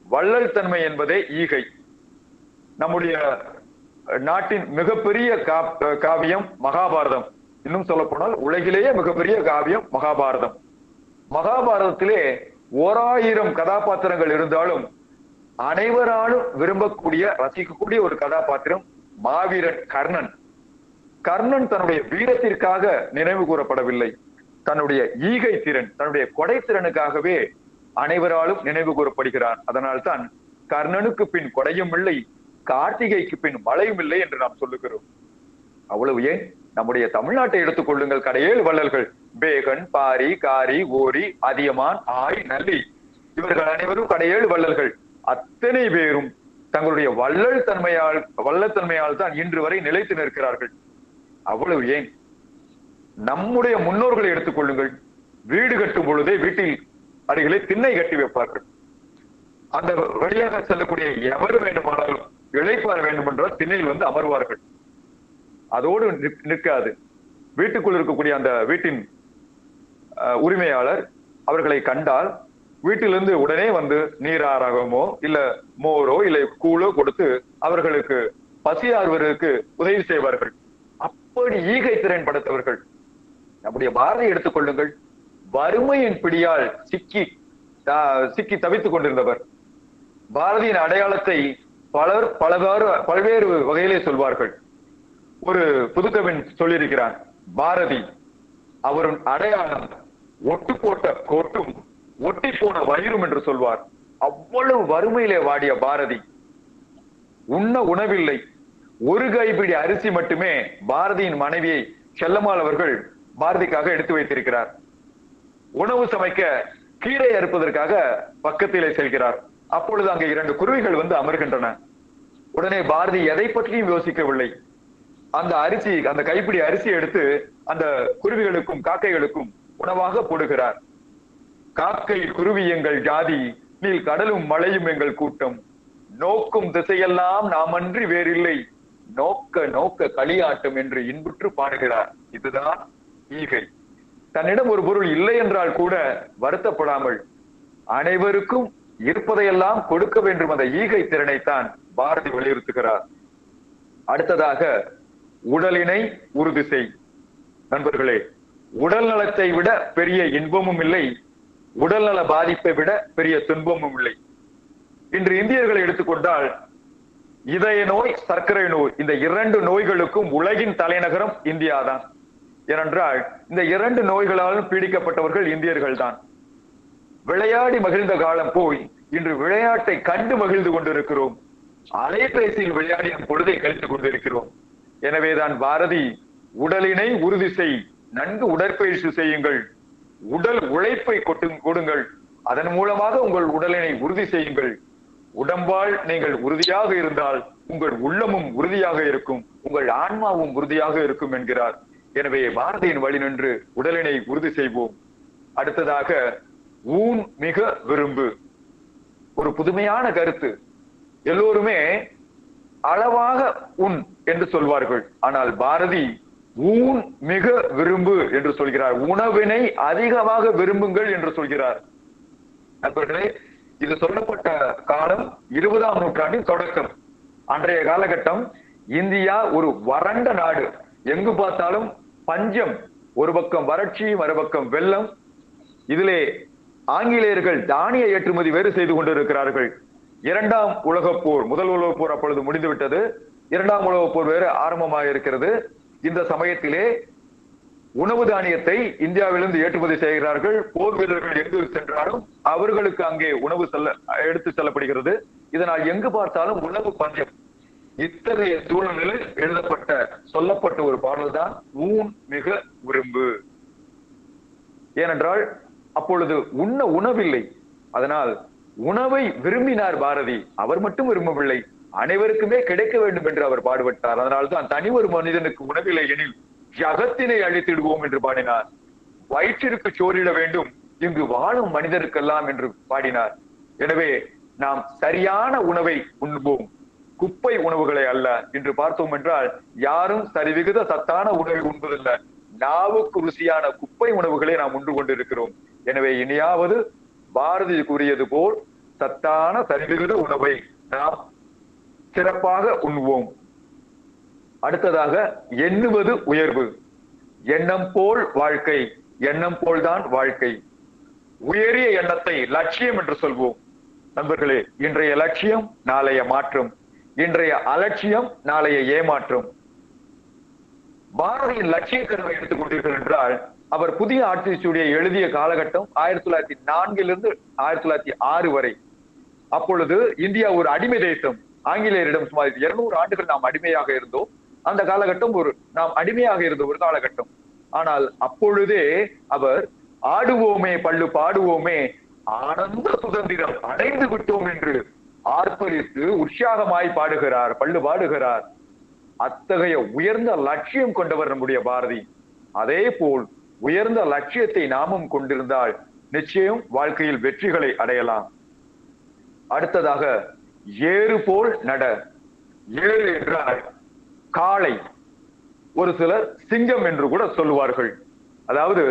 வள்ளல் தன்மை என்பதே ஈகை. நம்முடைய நாட்டின் மிகப்பெரிய காவியம் மகாபாரதம். இன்னும் சொல்ல போனால் உலகிலேயே மிகப்பெரிய காவியம் மகாபாரதம். மகாபாரதத்திலே 1000 கதாபாத்திரங்கள் இருந்தாலும் அனைவராலும் விரும்பக்கூடிய, ரசிக்கக்கூடிய ஒரு கதாபாத்திரம் மாவீரன் கர்ணன். கர்ணன் தன்னுடைய வீரத்திற்காக நினைவு கூறப்படவில்லை, தன்னுடைய ஈகை திறன், தன்னுடைய கொடைத்திறனுக்காகவே அனைவராலும் நினைவு கூறப்படுகிறான். அதனால்தான் கர்ணனுக்கு பின் கொடையும் இல்லை, கார்த்திகைக்கு பின் மழையும் இல்லை என்று நாம் சொல்லுகிறோம். அவ்வளவு ஏன், நம்முடைய தமிழ்நாட்டை எடுத்துக் கொள்ளுங்கள். கடையேழு வள்ளல்கள், பேகன், பாரி, காரி, ஓரி, அதியமான், ஆய், நல்லி, இவர்கள் அனைவரும் கடையேழு வள்ளல்கள். அத்தனை பேரும் தங்களுடைய வள்ளத்தன்மையால் தான் இன்று வரை நிலைத்து நிற்கிறார்கள். அவ்வளவு ஏன், நம்முடைய முன்னோர்களை எடுத்துக் கொள்ளுங்கள். வீடு கட்டும் பொழுதே வீட்டில் அருகிலே திண்ணை கட்டி வைப்பார்கள். அந்த வழியாக செல்லக்கூடிய எவர் வேண்டுமானாலும் இளைப்பாற வேண்டும் என்றால் திண்ணையில் வந்து அமர்வார்கள். அதோடு நிற்காது, வீட்டுக்குள் இருக்கக்கூடிய அந்த வீட்டின் உரிமையாளர் அவர்களை கண்டால் வீட்டிலிருந்து உடனே வந்து நீராரகமோ இல்ல மோரோ இல்ல கூழோ கொடுத்து அவர்களுக்கு பசியாறுவதற்கு உதவி செய்வார்கள். அப்படி ஈகை திறன் படைத்தவர்கள். நம்முடைய பாரதி எடுத்துக்கொள்ளுங்கள். வறுமையின் பிடியால் சிக்கி தவித்துக் கொண்டிருந்தவர். பாரதியின் அடையாளத்தை பலர் பல்வேறு வகையிலே சொல்வார்கள். ஒரு புதுக்கவின் சொல்லியிருக்கிறான், பாரதி அவரின் அடையாளம் ஒட்டு போட்ட கோட்டும் ஒட்டி போன வயிறும் என்று சொல்வார். அவ்வளவு வறுமையிலே வாடிய பாரதி, உண்ண உணவில்லை, ஒரு கைப்பிடி அரிசி மட்டுமே பாரதியின் மனைவியை செல்லம்மாள் அவர்கள் பாரதிக்காக எடுத்து வைத்திருக்கிறார். உணவு சமைக்க கீரை அறுப்பதற்காக பக்கத்திலே செல்கிறார். அப்பொழுது அங்கே 2 குருவிகள் வந்து அமர்கின்றன. உடனே பாரதி எதை பற்றியும் யோசிக்கவில்லை. அந்த கைப்பிடி அரிசி எடுத்து அந்த குருவிகளுக்கும் காக்கைகளுக்கும் உணவாக போடுகிறார். காக்கை குருவி எங்கள் ஜாதி, நீல் கடலும் மழையும் எங்கள் கூட்டம், நோக்கும் திசையெல்லாம் நாமன்றி வேறில்லை, நோக்க நோக்க களியாட்டம் என்று இன்புற்று பாடுகிறார். இதுதான் ஈகை. தன்னிடம் ஒரு பொருள் இல்லை என்றால் கூட வருத்தப்படாமல் அனைவருக்கும் இருப்பதையெல்லாம் கொடுக்க வேண்டும். அந்த ஈகை திறனைத்தான் பாரதி வலியுறுத்துகிறார். அடுத்ததாக உடலினை உறுதி செய். நண்பர்களே, உடல் நலத்தை விட பெரிய இன்பமும் இல்லை, உடல்நல பாதிப்பை விட பெரிய துன்பமும் இல்லை. இன்று இந்தியர்களை எடுத்துக்கொண்டால் இதய நோய், சர்க்கரை நோய், இந்த 2 நோய்களுக்கும் உலகின் தலைநகரம் இந்தியா தான். ஏனென்றால் இந்த 2 நோய்களாலும் பீடிக்கப்பட்டவர்கள் இந்தியர்கள் தான். விளையாடி மகிழ்ந்த காலம் போய் இன்று விளையாட்டை கண்டு மகிழ்ந்து கொண்டிருக்கிறோம். அலைபேசியில் விளையாடி பொழுதை கழித்துக் கொண்டிருக்கிறோம். எனவேதான் பாரதி உடலினை உறுதி செய், நன்கு உடற்பயிற்சி செய்யுங்கள், உடல் உழைப்பை கொடுங்கள், அதன் மூலமாக உங்கள் உடலினை உறுதி செய்யுங்கள். உடம்பால் நீங்கள் உறுதியாக இருந்தால் உங்கள் உள்ளமும் உறுதியாக இருக்கும், உங்கள் ஆன்மாவும் உறுதியாக இருக்கும் என்கிறார். எனவே பாரதியின் வழி நின்று உடலினை உறுதி செய்வோம். அடுத்ததாக ஊன் மிக விரும்பு. ஒரு புதுமையான கருத்து. எல்லோருமே அளவாக உண் என்று சொல்வார்கள். ஆனால் பாரதி ஊன் மிக விரும்பு என்று சொல்கிறார். உணவினை அதிகமாக விரும்புங்கள் என்று சொல்கிறார். நண்பர்களே, இது சொல்லப்பட்ட காலம் 20ஆம் நூற்றாண்டின் தொடக்கம். அன்றைய காலகட்டம் இந்தியா ஒரு வறண்ட நாடு. எங்கு பார்த்தாலும் பஞ்சம், ஒரு பக்கம் வறட்சி, மறுபக்கம் வெள்ளம். இதிலே ஆங்கிலேயர்கள் தானிய ஏற்றுமதி வேறு செய்து கொண்டிருக்கிறார்கள். 2ஆம் உலகப் போர், முதல் உலகப் போர் அப்பொழுது முடிந்துவிட்டது. 2ஆம் உலகப் போர் வேறு ஆரம்பமாக இருக்கிறது. இந்த சமயத்திலே உணவு தானியத்தை இந்தியாவிலிருந்து ஏற்றுமதி செய்கிறார்கள். போர் வீரர்கள் எங்கு சென்றாலும் அவர்களுக்கு அங்கே உணவு எடுத்து செல்லப்படுகிறது. இதனால் எங்கு பார்த்தாலும் உணவு பஞ்சம். இத்தகைய சூழ்நிலையில் சொல்லப்பட்ட ஒரு பாடல் தான் ஊன் மிக விரும்பு. ஏனென்றால் அப்பொழுது உண்ண உணவில்லை. அதனால் உணவை விரும்பினார் பாரதி. அவர் மட்டும் விரும்பவில்லை, அனைவருக்குமே கிடைக்க வேண்டும் என்று அவர் பாடுபட்டார். அதனால்தான் தனி ஒரு மனிதனுக்கு உணவில்லை எனில் ஜகத்தினை அழித்திடுவோம் என்று பாடினார். வயிற்றிற்கு சோறிட வேண்டும் இங்கு வாழும் மனிதருக்கெல்லாம் என்று பாடினார். எனவே நாம் சரியான உணவை உண்போம், குப்பை உணவுகளை அல்ல. இன்று பார்த்தோம் என்றால் யாரும் சரிவிகித சத்தான உணவை உண்பதில்லை. நாவுக்கு ருசியான குப்பை உணவுகளை நாம் உண்டு கொண்டிருக்கிறோம். எனவே இனியாவது பாரதி கூறியது போல் சத்தான சரிவிகித உணவை நாம் சிறப்பாக உண்போம். அடுத்ததாக எண்ணுவது உயர்வு. எண்ணம் போல் வாழ்க்கை, எண்ணம் போல்தான் வாழ்க்கை. உயரிய எண்ணத்தை லட்சியம் என்று சொல்வோம். நண்பர்களே, இன்றைய லட்சியம் நாளைய மாற்றம், இன்றைய அலட்சியம் நாளைய ஏமாற்றம். பாரதியின் லட்சிய கனவை எடுத்துக் கொண்டீர்கள் என்றால் அவர் புதிய ஆட்சிச்சுடியை எழுதிய காலகட்டம் 1904 1906 வரை. அப்பொழுது இந்தியா ஒரு அடிமை தேசம். ஆங்கிலேயரிடம் சுமார் 200 ஆண்டுகள் நாம் அடிமையாக இருந்தோம். அந்த காலகட்டம் நாம் அடிமையாக இருந்த ஒரு காலகட்டம். ஆனால் அப்பொழுதே அவர் ஆடுவோமே பள்ளு பாடுவோமே, ஆனந்த சுதந்திரம் அடைந்து விட்டோம் என்று ஆர்ப்பரித்து உற்சாகமாய் பாடுகிறார், பள்ளு பாடுகிறார். அத்தகைய உயர்ந்த லட்சியம் கொண்டவர் நம்முடைய பாரதி. அதே போல் உயர்ந்த லட்சியத்தை நாமும் கொண்டிருந்தால் நிச்சயம் வாழ்க்கையில் வெற்றிகளை அடையலாம். அடுத்ததாக ஏறு போல் நட. ஏறு என்றால் காளை, ஒரு சிலர் சிங்கம் என்று கூட சொல்லுவார்கள். அதாவது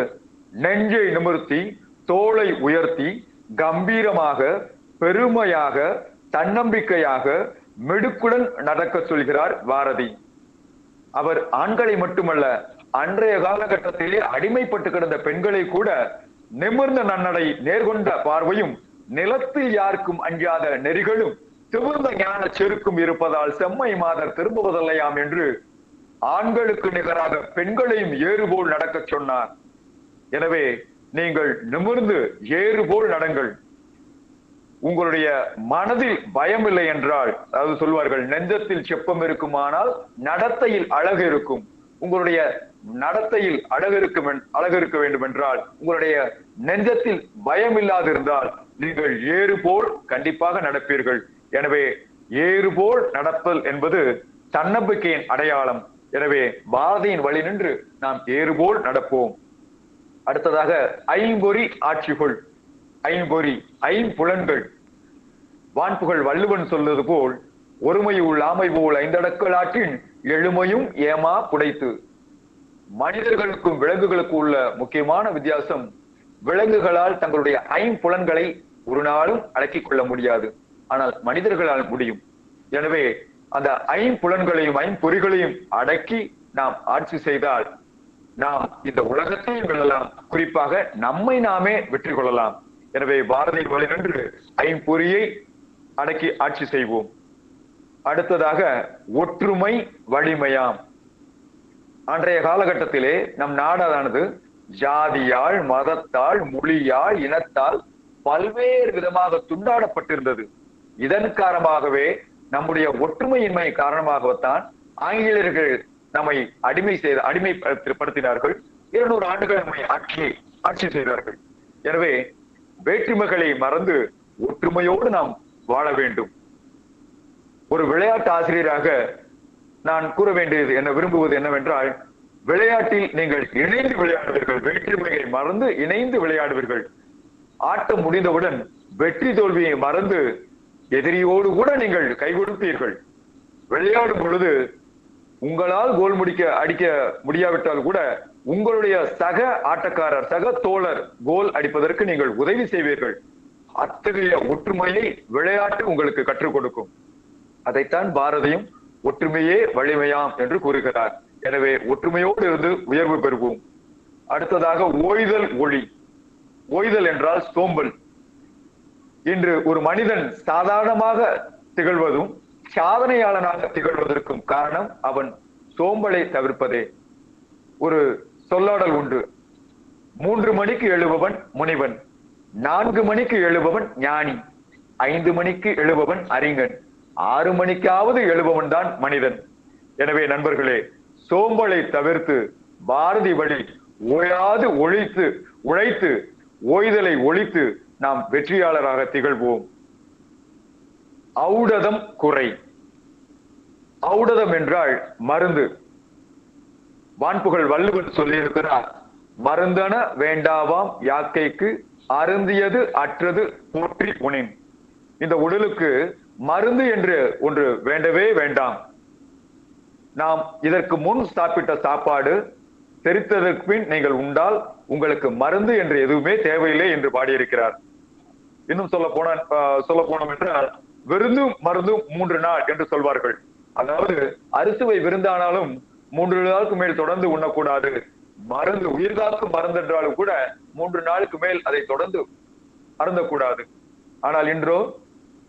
நெஞ்சை நிமிர்த்தி, தோளை உயர்த்தி, கம்பீரமாக, பெருமையாக, தன்னம்பிக்கையாக, மெடுக்குடன் நடக்க சொல்கிறார் பாரதி. அவர் ஆண்களை மட்டுமல்ல, அன்றைய காலகட்டத்திலே அடிமைப்பட்டு கிடந்த பெண்களை கூட நிமிர்ந்த நன்னடை, நேர்கொண்ட பார்வையும், நிலத்தில் யாருக்கும் அஞ்சாத நெறிகளும், திமிர்ந்த ஞான செருக்கும் இருப்பதால் செம்மை மாதர் திரும்புவதில்லையாம் என்று ஆண்களுக்கு நிகராக பெண்களையும் ஏறுபோல் நடக்க சொன்னார். எனவே நீங்கள் நிமிர்ந்து ஏறுபோல் நடங்கள். உங்களுடைய மனதில் பயம் இல்லை என்றால், அதாவது சொல்வார்கள் நெஞ்சத்தில் செப்பம் இருக்குமானால் நடத்தையில் அழகு இருக்கும். உங்களுடைய நடத்தையில் அழகு இருக்க வேண்டும் என்றால் உங்களுடைய நெஞ்சத்தில் பயம் இல்லாதிருந்தால் நீங்கள் ஏறு போல் கண்டிப்பாக நடப்பீர்கள். எனவே ஏறு போல் நடத்தல் என்பது தன்னம்பிக்கையின் அடையாளம். எனவே பாரதியின் வழி நின்று நாம் ஏறுபோல் நடப்போம். அடுத்ததாக ஐம்பொறி ஆட்சிகள். ஐம்பொறி, ஐம்புலன்கள். வான்புகழ் வள்ளுவன் சொல்வது போல் ஒருமையுள் ஆமை போல் ஐந்தடக்கள் ஆற்றின் எழுமையும் ஏமா புடைத்து. மனிதர்களுக்கும் விலங்குகளுக்கும் உள்ள முக்கியமான வித்தியாசம், விலங்குகளால் தங்களுடைய ஐம்புலன்களை ஒரு நாளும் அடக்கிக் கொள்ள முடியாது, ஆனால் மனிதர்களால் முடியும். எனவே அந்த ஐம்புலன்களையும் ஐம்பொறிகளையும் அடக்கி நாம் ஆட்சி செய்தால் நாம் இந்த உலகத்தையும் வெல்லலாம், குறிப்பாக நம்மை நாமே வெற்றி கொள்ளலாம். எனவே பாரதி வழி நின்று ஐம்பொறியை அடக்கி ஆட்சி செய்வோம். அடுத்ததாக ஒற்றுமை வலிமையாம். அன்றைய காலகட்டத்திலே நம் நாடானது ஜாதியால், மதத்தால், மொழியால், இனத்தால் பல்வேறு விதமாக துண்டாடப்பட்டிருந்தது. இதன் காரணமாகவே நம்முடைய ஒற்றுமையின்மை காரணமாகத்தான் ஆங்கிலேயர்கள் நம்மை அடிமைப்படுத்தினார்கள். 200 ஆண்டுகள் நம்மை ஆட்சி செய்தார்கள். எனவே வேற்றுமைகளை மறந்து ஒற்றுமையோடு நாம் வாழ வேண்டும். ஒரு விளையாட்டு ஆசிரியராக நான் கூற வேண்டியது விரும்புவது என்னவென்றால், விளையாட்டில் நீங்கள் இணைந்து விளையாடுவீர்கள், வேற்றுமையை மறந்து இணைந்து விளையாடுவீர்கள். ஆட்டம் முடிந்தவுடன் வெற்றி தோல்வியை மறந்து எதிரியோடு கூட நீங்கள் கை கொடுப்பீர்கள். விளையாடும் பொழுது உங்களால் கோல் அடிக்க முடியாவிட்டால் கூட உங்களுடைய சக ஆட்டக்காரர், சக தோழர் கோல் அடிப்பதற்கு நீங்கள் உதவி செய்வீர்கள். அத்தகைய ஒற்றுமையை விளையாட்டு உங்களுக்கு கற்றுக் கொடுக்கும். அதைத்தான் பாரதியும் ஒற்றுமையே வலிமையாம் என்று கூறுகிறார். எனவே ஒற்றுமையோடு இருந்து உயர்வு பெறுவோம். அடுத்ததாக ஓய்தல் ஒளி. ஓய்தல் என்றால் சோம்பல். இன்று ஒரு மனிதன் சாதாரணமாக திகழ்வதும் சாதனையாளனாக திகழ்வதற்கும் காரணம் அவன் சோம்பலை தவிர்ப்பதே. ஒரு சொல்லாடல் உண்டு, 3 மணிக்கு எழுபவன் முனிவன், 4 மணிக்கு எழுபவன் ஞானி, 5 மணிக்கு எழுபவன் அறிஞன், 6 மணிக்காவது எழுபவன் தான் மனிதன். எனவே நண்பர்களே, சோம்பலை தவிர்த்து பாரதி வழி ஓயாது உழைத்து ஓய்தலை ஒழித்து நாம் வெற்றியாளராக திகழ்வோம். ஔடதம் குறை. ஔடதம் என்றால் மருந்து. வான்புகழ் வள்ளுவன் சொல்லியிருக்கிறார், மருந்தன வேண்டாவாம் யாக்கைக்கு அருந்தியது அற்றது போற்றி உணின். இந்த உடலுக்கு மருந்து என்று ஒன்று வேண்டவே வேண்டாம். நாம் இதற்கு முன் சாப்பிட்ட சாப்பாடு செரித்ததற்கு பின் நீங்கள் உண்டால் உங்களுக்கு மருந்து என்று எதுவுமே தேவையில்லை என்று பாடியிருக்கிறார். இன்னும் சொல்ல போனோம் என்றால், விருந்தும் மருந்தும் 3 நாள் என்று சொல்வார்கள். அதாவது அறுசுவை விருந்தானாலும் 3 நாளுக்கு மேல் தொடர்ந்து உண்ணக்கூடாது. மருந்து, உயிர்காக்கும் மருந்து என்றாலும் கூட 3 நாளுக்கு மேல் அதை தொடர்ந்து அருந்தக்கூடாது. ஆனால் இன்றோ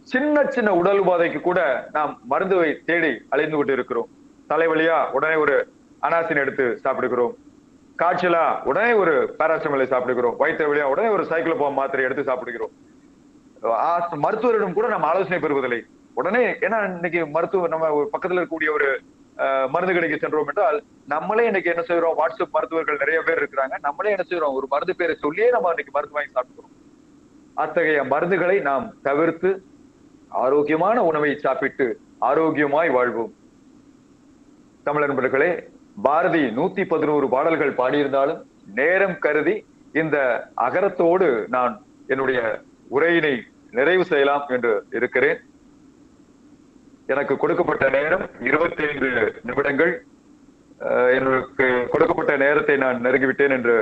சின்ன சின்ன உடல் உபாதைக்கு கூட நாம் மருந்துவை தேடி அலைந்து கொண்டு இருக்கிறோம். தலைவலியா உடனே ஒரு அனாசின் எடுத்து சாப்பிடுகிறோம். காய்ச்சலா உடனே ஒரு பாராசிட்டமாலை சாப்பிடுகிறோம். வயிற்று வலியா உடனே ஒரு சைக்ளோபாம் மாத்திரை எடுத்து சாப்பிடுகிறோம். மருத்துவரிடம் கூட நம்ம ஆலோசனை பெறுவதில்லை. உடனே ஏன்னா இன்னைக்கு மருத்துவர் நம்ம பக்கத்துல இருக்கக்கூடிய ஒரு மருந்து கடைக்கு சென்றோம் என்றால் நம்மளே இன்னைக்கு என்ன செய்யறோம், வாட்ஸ்அப் மருத்துவர்கள் நிறைய பேர் இருக்கிறாங்க, நம்மளே என்ன செய்யறோம், ஒரு மருந்து பேரை சொல்லியே நம்ம இன்னைக்கு மருந்து வாங்கி சாப்பிடுறோம். அத்தகைய மருந்துகளை நாம் தவிர்த்து ஆரோக்கியமான உணவை சாப்பிட்டு ஆரோக்கியமாய் வாழ்வோம். தமிழ் நண்பர்களே, பாரதி 111 பாடல்கள் பாடியிருந்தாலும் நேரம் கருதி இந்த அகரத்தோடு நான் என்னுடைய உரையினை நிறைவு செய்யலாம் என்று இருக்கிறேன். எனக்கு கொடுக்கப்பட்ட நேரம் 25 நிமிடங்கள். எனக்கு கொடுக்கப்பட்ட நேரத்தை நான் நெருங்கிவிட்டேன் என்று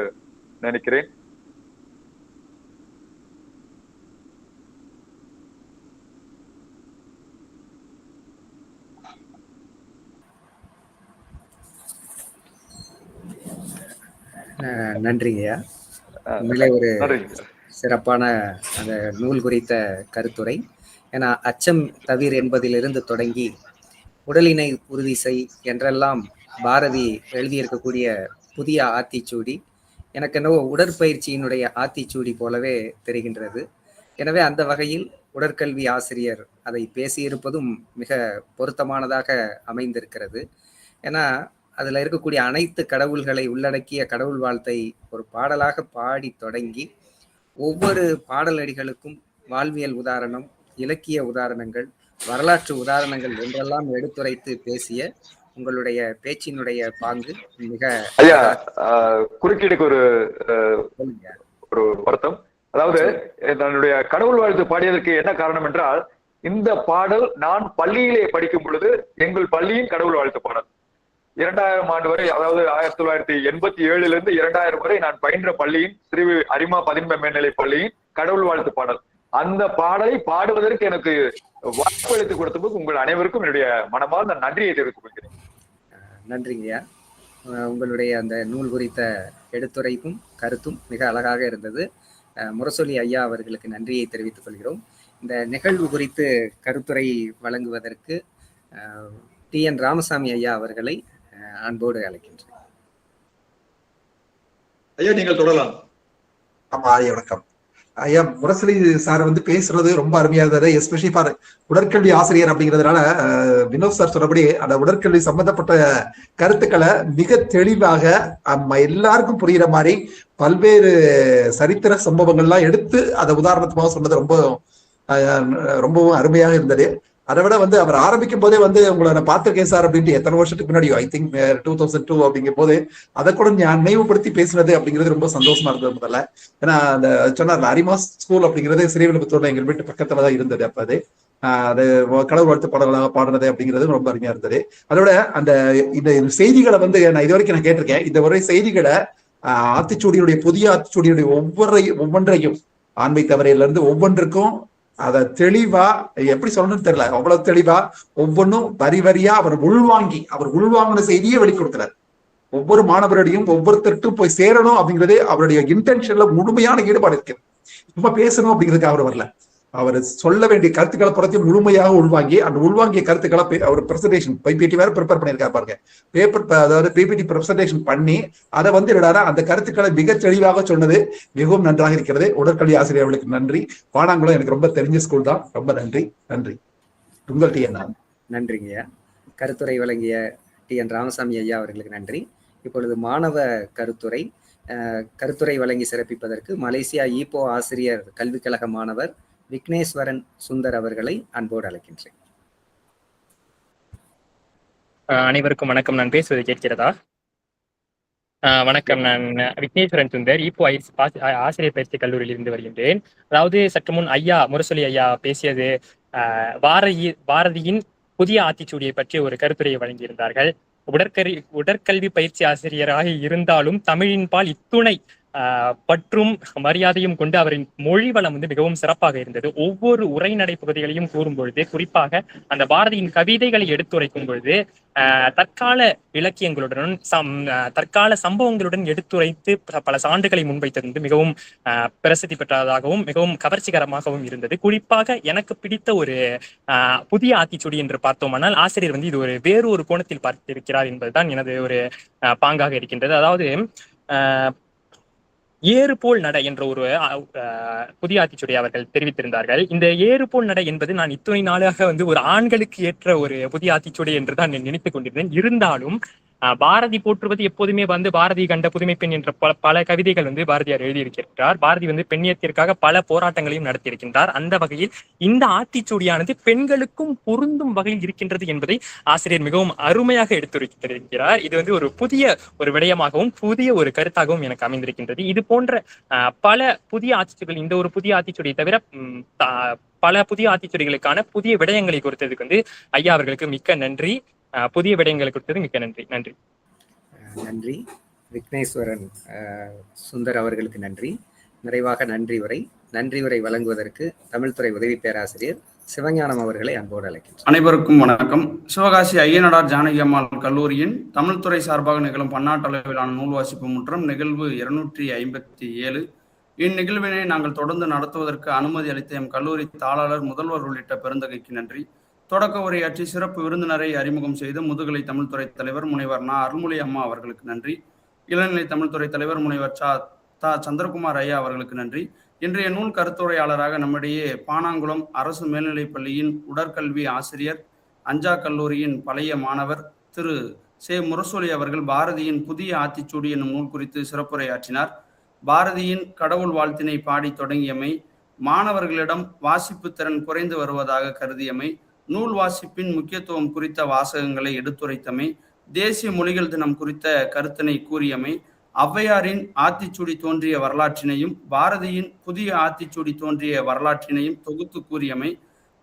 நினைக்கிறேன். நன்றிங்கய்யா. உண்மையிலே ஒரு சிறப்பான அந்த நூல் குறித்த கருத்துரை. ஏன்னா அச்சம் தவிர் என்பதிலிருந்து தொடங்கி உடலினை உறுதி செய் என்றெல்லாம் பாரதி எழுதியிருக்கக்கூடிய புதிய ஆத்திச்சூடி எனக்கு என்னவோ உடற்பயிற்சியினுடைய ஆத்திச்சூடி போலவே தெரிகின்றது. எனவே அந்த வகையில் உடற்கல்வி ஆசிரியர் அதை பேசியிருப்பதும் மிக பொருத்தமானதாக அமைந்திருக்கிறது. ஏன்னா அதில் இருக்கக்கூடிய அனைத்து கடவுள்களை உள்ளடக்கிய கடவுள் வாழ்த்தை ஒரு பாடலாக பாடி தொடங்கி ஒவ்வொரு பாடலடிகளுக்கும் வாழ்வியல் உதாரணம், இலக்கிய உதாரணங்கள், வரலாற்று உதாரணங்கள் என்றெல்லாம் எடுத்துரைத்து பேசிய உங்களுடைய பேச்சினுடைய பாங்கு மிக குறுக்கீடுக்கு ஒரு வருத்தம். அதாவது தன்னுடைய கடவுள் வாழ்த்து பாடியதற்கு என்ன காரணம் என்றால், இந்த பாடல் நான் பள்ளியிலே படிக்கும் பொழுது எங்கள் பள்ளியின் கடவுள் வாழ்த்து பாடல் 2000 ஆண்டு வரை, அதாவது 1987 2000 வரை நான் பயின்ற பள்ளியின் ஸ்ரீ அரிமா 15 மேல்நிலை பள்ளியின் கடவுள் வாழ்த்து பாடல். அந்த பாடலை பாடுவதற்கு எனக்கு வாய்ப்பு அளித்து கொடுத்தபோது உங்கள் அனைவருக்கும் என்னுடைய மனமார்ந்த நன்றியை தெரிவித்துக் கொள்கிறேன். நன்றிங்கய்யா. உங்களுடைய அந்த நூல் குறித்த எடுத்துரைப்பும் கருத்தும் மிக அழகாக இருந்தது. முரசொலி ஐயா அவர்களுக்கு நன்றியை தெரிவித்துக் கொள்கிறோம். இந்த நிகழ்வு குறித்து கருத்துரை வழங்குவதற்கு TN ராமசாமி ஐயா அவர்களை அன்போடு அழைக்கின்றேன். ஐயா, நீங்கள் தொடரலாம். ஆமா ஐயா, வணக்கம் ஐயா. முரசொலி சார் பேசுறது ரொம்ப அருமையா இருந்தது. எஸ்பெஷலி ஃபார் உடற்கல்வி ஆசிரியர் அப்படிங்கிறதுனால வினோத் சார் சொன்னபடி அந்த உடற்கல்வி சம்பந்தப்பட்ட கருத்துக்களை மிக தெளிவாக எல்லாருக்கும் புரியுற மாதிரி பல்வேறு சரித்திர சம்பவங்கள்லாம் எடுத்து அதை உதாரணத்துமாக சொன்னது ரொம்பவும் அருமையாக இருந்தது. அதை விட அவர் ஆரம்பிக்கும் போதே உங்களை நான் பார்த்திருக்கேன் சார் அப்படின்ட்டு எத்தனை வருஷத்துக்கு முன்னாடி, ஐ திங்க் 2002 அப்படிங்கும் போது அதை கூட நான் நினைவுபடுத்தி பேசுனது அப்படிங்கிறது ரொம்ப சந்தோஷமா இருந்தது. முதல்ல ஏன்னா அந்த சொன்னார் அரிமாஸ் ஸ்கூல் அப்படிங்கிறது சிறிவிழுப்புத்தூர்ல எங்கள் வீட்டு பக்கத்துல தான் இருந்தது. அப்ப அது கடவுள் வாழ்த்து பாடல்களாக பாடுறது அப்படிங்கிறது ரொம்ப அருமையா இருந்தது. அதோட இந்த செய்திகளை நான் இது வரைக்கும் நான் கேட்டிருக்கேன். இந்த வரை செய்திகளை ஆத்திச்சூடியுடைய புதிய ஆத்திச்சூடியுடைய ஒவ்வொன்றையும் ஆண்மை தவறையில இருந்து ஒவ்வொன்றுக்கும் அதை தெளிவா எப்படி சொல்லணும்னு தெரியல, அவ்வளவு தெளிவா ஒவ்வொன்றும் வரி வரியா அவர் உள்வாங்கின செய்தியே வெளிக்கொடுக்கிறார். ஒவ்வொரு மாணவருடையும் ஒவ்வொருத்தருக்கும் போய் சேரணும் அப்படிங்கிறது அவருடைய இன்டென்ஷன்ல முழுமையான ஈடுபாடு இருக்கு. சும்மா பேசணும் அப்படிங்கிறதுக்கு அவர் வரல. அவர் சொல்ல வேண்டிய கருத்துக்களை புறத்தையும் முழுமையாக உள்வாங்கி அந்த உள்வாங்கிய கருத்துக்களை அவர் பிரசன்டேஷன் பிபிடி வேற ப்ரிப்பேர் பண்ணியிருக்காரு பாருங்க. அதாவது பிபிடி பிரசன்டேஷன் பண்ணி அதை என்னடா அந்த கருத்துக்களை மிக தெளிவாக சொன்னது மிகவும் நன்றாக இருக்கிறது. உடற்கல்வி ஆசிரியர்களுக்கு நன்றி. பானாங்குளம் எனக்கு ரொம்ப தெரிஞ்ச ஸ்கூல் தான். ரொம்ப நன்றி. உங்கள் TN. நன்றிங்கய்யா. கருத்துரை வழங்கிய TN ராமசாமி ஐயா அவர்களுக்கு நன்றி. இப்பொழுது மாணவ கருத்துரை வழங்கி சிறப்பிப்பதற்கு மலேசியா ஈப்போ ஆசிரியர் கல்விக் கழக மாணவர் விக்னேஸ்வரன் சுந்தர் அவர்களை அன்போடு அழைக்கின்றேன். அனைவருக்கும் வணக்கம். நான் பேசுவது கேட்கிறதா? வணக்கம். நான் விக்னேஸ்வரன் சுந்தர், ஈப்போ ஆசிரியர் பயிற்சி கல்லூரியில் இருந்து வருகின்றேன். அதாவது சற்று முன் முரசொலி ஐயா பேசியது பாரதியின் புதிய ஆத்திச்சூடியை பற்றி ஒரு கருத்துரையை வழங்கியிருந்தார்கள். உடற்கல்வி பயிற்சி ஆசிரியராக இருந்தாலும் தமிழின் பால் இத்துணை பற்றும் மரியாதையும் கொண்டு அவரின் மொழி வளம் மிகவும் சிறப்பாக இருந்தது. ஒவ்வொரு உரைநடை பகுதிகளையும் கூறும் பொழுது, குறிப்பாக அந்த பாரதியின் கவிதைகளை எடுத்துரைக்கும் பொழுது தற்கால இலக்கியங்களுடன் தற்கால சம்பவங்களுடன் எடுத்துரைத்து பல சான்றுகளை முன்வைத்தது மிகவும் பிரசித்தி பெற்றதாகவும் மிகவும் கவர்ச்சிகரமாகவும் இருந்தது. குறிப்பாக எனக்கு பிடித்த ஒரு புதிய ஆத்திச்சூடி என்று பார்த்தோமானால் ஆசிரியர் இது வேறு ஒரு கோணத்தில் பார்த்திருக்கிறார் என்பதுதான் எனது ஒரு பாங்காக இருக்கின்றது. அதாவது ஏறுபோல் நடை என்ற ஒரு புதிய ஆத்திச்சூடி அவர்கள் தெரிவித்திருந்தார்கள். இந்த ஏறுபோல் நடை என்பது நான் இத்துணை நாளாக ஒரு ஆண்களுக்கு ஏற்ற ஒரு புதிய ஆத்திச்சூடி என்றுதான் நினைத்துக் கொண்டிருந்தேன். இருந்தாலும் பாரதி போற்றுவது எப்போதுமே பாரதி கண்ட புதுமை பெண் என்ற பல கவிதைகள் பாரதியார் எழுதியிருக்கிறார். பாரதி பெண்ணியத்திற்காக பல போராட்டங்களையும் நடத்தியிருக்கின்றார். அந்த வகையில் இந்த ஆத்திச்சூடியானது பெண்களுக்கும் பொருந்தும் வகையில் இருக்கின்றது என்பதை ஆசிரியர் மிகவும் அருமையாக எடுத்துரைத்திருக்கிறார். இது ஒரு புதிய ஒரு விடயமாகவும் புதிய ஒரு கருத்தாகவும் எனக்கு அமைந்திருக்கின்றது. இது போன்ற பல புதிய ஆத்திச்சூடிகள், இந்த ஒரு புதிய ஆத்திச்சூடியை தவிர பல புதிய ஆத்திச்சூடிகளுக்கான புதிய விடயங்களை கொடுத்ததுக்கு ஐயா அவர்களுக்கு மிக்க நன்றி. புதிய விடயங்களை கொடுத்தது மிக்க நன்றி. விக்னேஸ்வரன் சுந்தர் அவர்களுக்கு நன்றி. நிறைவாக நன்றி உரை வழங்குவதற்கு தமிழ்துறை உதவி பேராசிரியர் சிவஞானம் அவர்களை அன்போடு அழைக்கின்றனர். அனைவருக்கும் வணக்கம். சிவகாசி ஐயனார் ஜானகி அம்மாள் கல்லூரியின் தமிழ்துறை சார்பாக நிகழும் பன்னாட்டு அளவிலான நூல் வாசிப்பு முற்றம் நிகழ்வு 257. இந்நிகழ்வினை நாங்கள் தொடர்ந்து நடத்துவதற்கு அனுமதி அளித்த எம் கல்லூரி தாளாளர், முதல்வர் உள்ளிட்ட பெருந்தகைக்கு நன்றி. தொடக்க உரையாற்றி சிறப்பு விருந்தினரை அறிமுகம் செய்த முதுகலை தமிழ்துறை தலைவர் முனைவர் அருள்மொழி அம்மா அவர்களுக்கு நன்றி. இளநிலை தமிழ்துறை தலைவர் முனைவர் சந்திரகுமார் ஐயா அவர்களுக்கு நன்றி. இன்றைய நூல் கருத்துரையாளராக நம்மிடையே பானாங்குளம் அரசு மேல்நிலைப் பள்ளியின் உடற்கல்வி ஆசிரியர், அஞ்சா கல்லூரியின் பழைய மாணவர் திரு முரசொலி அவர்கள் பாரதியின் புதிய ஆத்திச்சூடி என்னும் நூல் குறித்து சிறப்புரையாற்றினார். பாரதியின் கடவுள் வாழ்த்தினை பாடி தொடங்கியமை, மாணவர்களிடம் வாசிப்பு திறன் குறைந்து வருவதாக கருதியமை, நூல் வாசிப்பின் முக்கியத்துவம் குறித்த வாசகங்களை எடுத்துரைத்தமை, தேசிய மொழிகள் தினம் குறித்த கருத்தினை கூறியமை, ஔவையாரின் ஆத்திச்சூடி தோன்றிய வரலாற்றினையும் பாரதியின் புதிய ஆத்திச்சூடி தோன்றிய வரலாற்றினையும் தொகுத்து கூறியமை,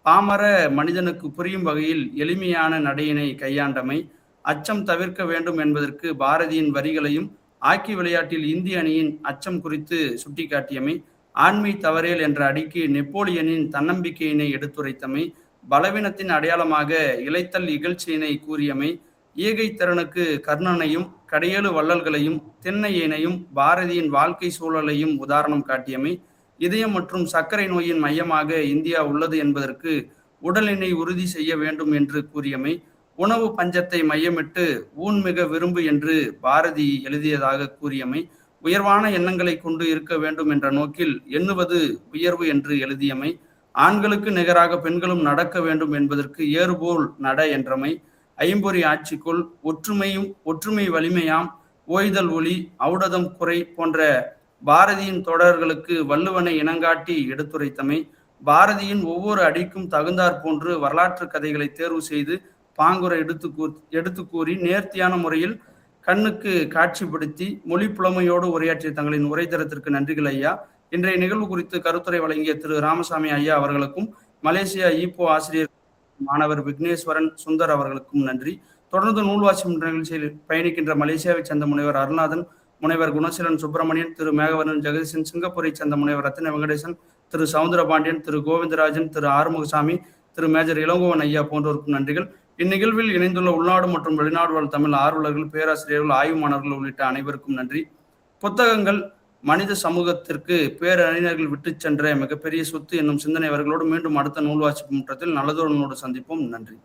பாமர மனிதனுக்கு புரியும் வகையில் எளிமையான நடையினை கையாண்டமை, அச்சம் தவிர்க்க வேண்டும் என்பதற்கு பாரதியின் வரிகளையும் ஆக்கி விளையாட்டில் இந்திய அணியின் அச்சம் குறித்து சுட்டிக்காட்டியமை, ஆண்மை தவறேல் என்ற அடிக்கு நெப்போலியனின் தன்னம்பிக்கையினை எடுத்துரைத்தமை, பலவீனத்தின் அடையாளமாக இளைத்தல் இகழ்ச்சியினை கூறியமை, ஈகை திறனுக்கு கர்ணனையும் கடையேழு வள்ளல்களையும் திண்ணையனையும் பாரதியின் வாழ்க்கை சூழலையும் உதாரணம் காட்டியமை, இதயம் மற்றும் சர்க்கரை நோயின் மையமாக இந்தியா உள்ளது என்பதற்கு உடலினை உறுதி செய்ய வேண்டும் என்று கூறியமை, உணவு பஞ்சத்தை மையமிட்டு ஊன்மிக விரும்பு என்று பாரதி எழுதியதாக கூறியமை, உயர்வான எண்ணங்களை கொண்டு இருக்க வேண்டும் என்ற நோக்கில் எண்ணுவது உயர்வு என்று எழுதியமை, ஆண்களுக்கு நிகராக பெண்களும் நடக்க வேண்டும் என்பதற்கு ஏறுபோல் நட என்றமை, ஐம்பொறி ஆட்சிக்குள் ஒற்றுமை வலிமையாம் ஓய்தல் ஒளி ஔடதம் குறை போன்ற பாரதியின் தொடர்களுக்கு வள்ளுவனை இனங்காட்டி எடுத்துரைத்தமை, பாரதியின் ஒவ்வொரு அடிக்கும் தகுந்தாற் போன்று வரலாற்று கதைகளை தேர்வு செய்து பாங்குரை எடுத்து கூறி நேர்த்தியான முறையில் கண்ணுக்கு காட்சிப்படுத்தி மொழி புலமையோடு உரையாற்றிய தங்களின் உரைத்தரத்திற்கு நன்றிகள் ஐயா. இன்றைய நிகழ்வு குறித்து கருத்துரை வழங்கிய திரு ராமசாமி ஐயா அவர்களுக்கும், மலேசியா ஈப்போ ஆசிரியர் மாணவர் விக்னேஸ்வரன் சுந்தர் அவர்களுக்கும் நன்றி. தொடர்ந்து நூல் வாசிப்பு நிகழ்ச்சியில் பயணிக்கின்ற மலேசியாவை சேர்ந்த முனைவர் அருணாதன், முனைவர் குணசீலன் சுப்பிரமணியன், திரு மேகவரன் ஜெகதீசன், சிங்கப்பூரை சேர்ந்த முனைவர் ரத்தின வெங்கடேசன், திரு சவுந்தரபாண்டியன், திரு கோவிந்தராஜன், திரு ஆறுமுகசாமி, திரு மேஜர் இளங்கோவன் ஐயா போன்றோருக்கும் நன்றிகள். இந்நிகழ்வில் இணைந்துள்ள உள்நாடு மற்றும் வெளிநாடு வாழ் தமிழ் ஆர்வலர்கள், பேராசிரியர்கள், ஆய்வு மாணவர்கள் உள்ளிட்ட அனைவருக்கும் நன்றி. புத்தகங்கள் மனித சமூகத்திற்கு பேரறிஞர்கள் விட்டு சென்ற மிகப்பெரிய சொத்து என்னும் சிந்தனை அவர்களோடு மீண்டும் அடுத்த நூல் வாசிப்பு முற்றத்தில் நல்லதொரு சந்திப்போம். நன்றி.